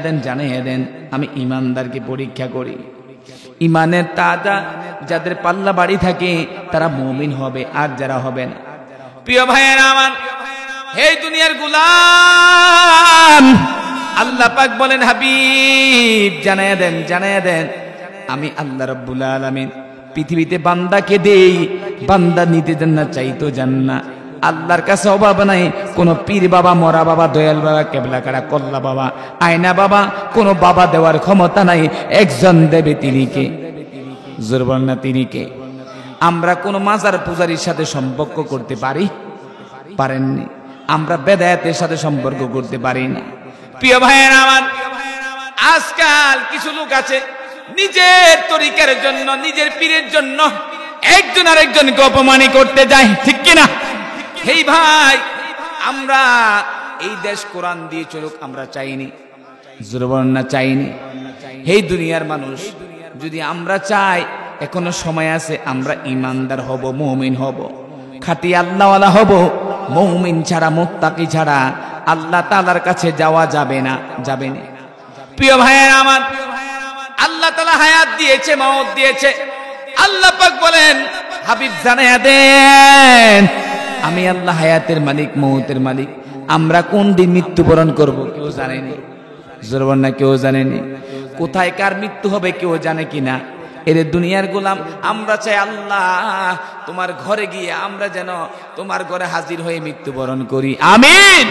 দেন, আমি ইমানদারকে পরীক্ষা করি। ইমানের তাজা যাদের পাল্লা বাড়ি থাকে তারা মুমিন হবে, আর যারা হবে না। প্রিয় ভাইয়েরা আমার, হে দুনিয়ার গোলাম, আল্লাহ পাক বলেন, হাবিব জানাইয়া দেন, আমি আল্লাহ রাব্বুল আলামিন পৃথিবীতে বান্দাকে দেই, বান্দা নিতে দেন না, চাইতো যান না। আল্লাহর কাছে অভাব নাই। কোন পীর বাবা, মরা বাবা, দয়াল বাবা, কেবলা কারা, কল্লা বাবা, আয়না বাবা, কোন বাবা দেওয়ার ক্ষমতা নাই। একজন দেবে, তিনি কে? জোর বলেন না, তিনি কে? আমরা কোন মাজার পূজারীর সাথে সম্পর্ক করতে পারেননি। আমরা বেদায়াতের সাথে সম্পর্ক করতে পারি না। প্রিয় ভাইয়েরা আমার, আজকাল কিছু লোক আছে নিজের তরিকার জন্য, নিজের পীরের জন্য একজন আরেকজনকে অপমান করতে যায়, ঠিক কিনা? এই ভাই, আমরা এই দেশ কোরআন দিয়ে চলুক আমরা চাইনি, জোরবর্ণনা চাইনি। এই দুনিয়ার মানুষ যদি আমরা চাই, এখনো সময় আছে, আমরা ইমানদার হব, মুমিন হব, খাঁটি আল্লাহওয়ালা হব। মুমিন ছাড়া, মুত্তাকি ছাড়া আল্লাহ তাআলার কাছে যাওয়া যাবে না, যাবে না। প্রিয় ভাইয়েরা আমার, আল্লাহ তাআলা হায়াত দিয়েছে, মওত দিয়েছে। আল্লাহ পাক বলেন, হাবিব জানায়া দেন, আমি আল্লাহ হায়াতের মালিক, মওতের মালিক। আমরা কোন দিন মৃত্যুবরণ করব কেউ জানেনি, জোরবন না, কেউ জানেনি। কোথায় কার মৃত্যু হবে কেউ জানে কিনা? এর দুনিয়ার গোলাম আমরা চাই, আল্লাহ তোমার ঘরে গিয়ে আমরা যেন তোমার ঘরে হাজির হয়ে মৃত্যুবরণ করি। আমিন।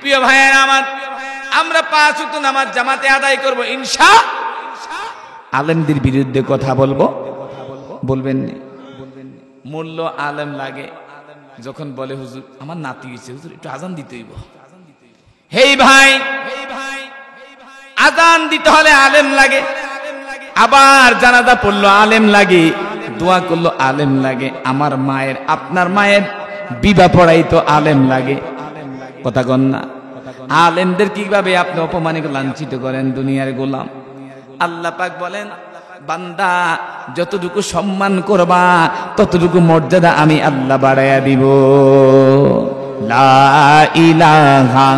প্রিয় ভাইয়েরা আমার, আমরা 5 ওয়াক্ত নামাজ জামাতে আদায় করব ইনশাআল্লাহ। আলেমদের বিরুদ্ধে কথা বলবেন না। মূল্য আলেম লাগে যখন বলে, হুজুর আমার নাতি হয়েছে, হুজুর একটু আজান দিতে হইব। হেই ভাই, আজান দিতে হলে আলেম লাগে, আবার জানাজা পড়লো আলেম লাগে, দোয়া করলো আলেম লাগে। আমার মায়ের, আপনার মায়ের বিবাহ পড়াইতো আলেম লাগে। কথা কন না? আলেমদের কিভাবে আপনি অপমানিত, লাঞ্ছিত করেন দুনিয়ার গোলাম। আল্লাহ পাক বলেন, বান্দা যতটুকু সম্মান করবা ততটুকু মর্যাদা আমি আল্লাহ বাড়াইয়া দিব। লা ইলাহা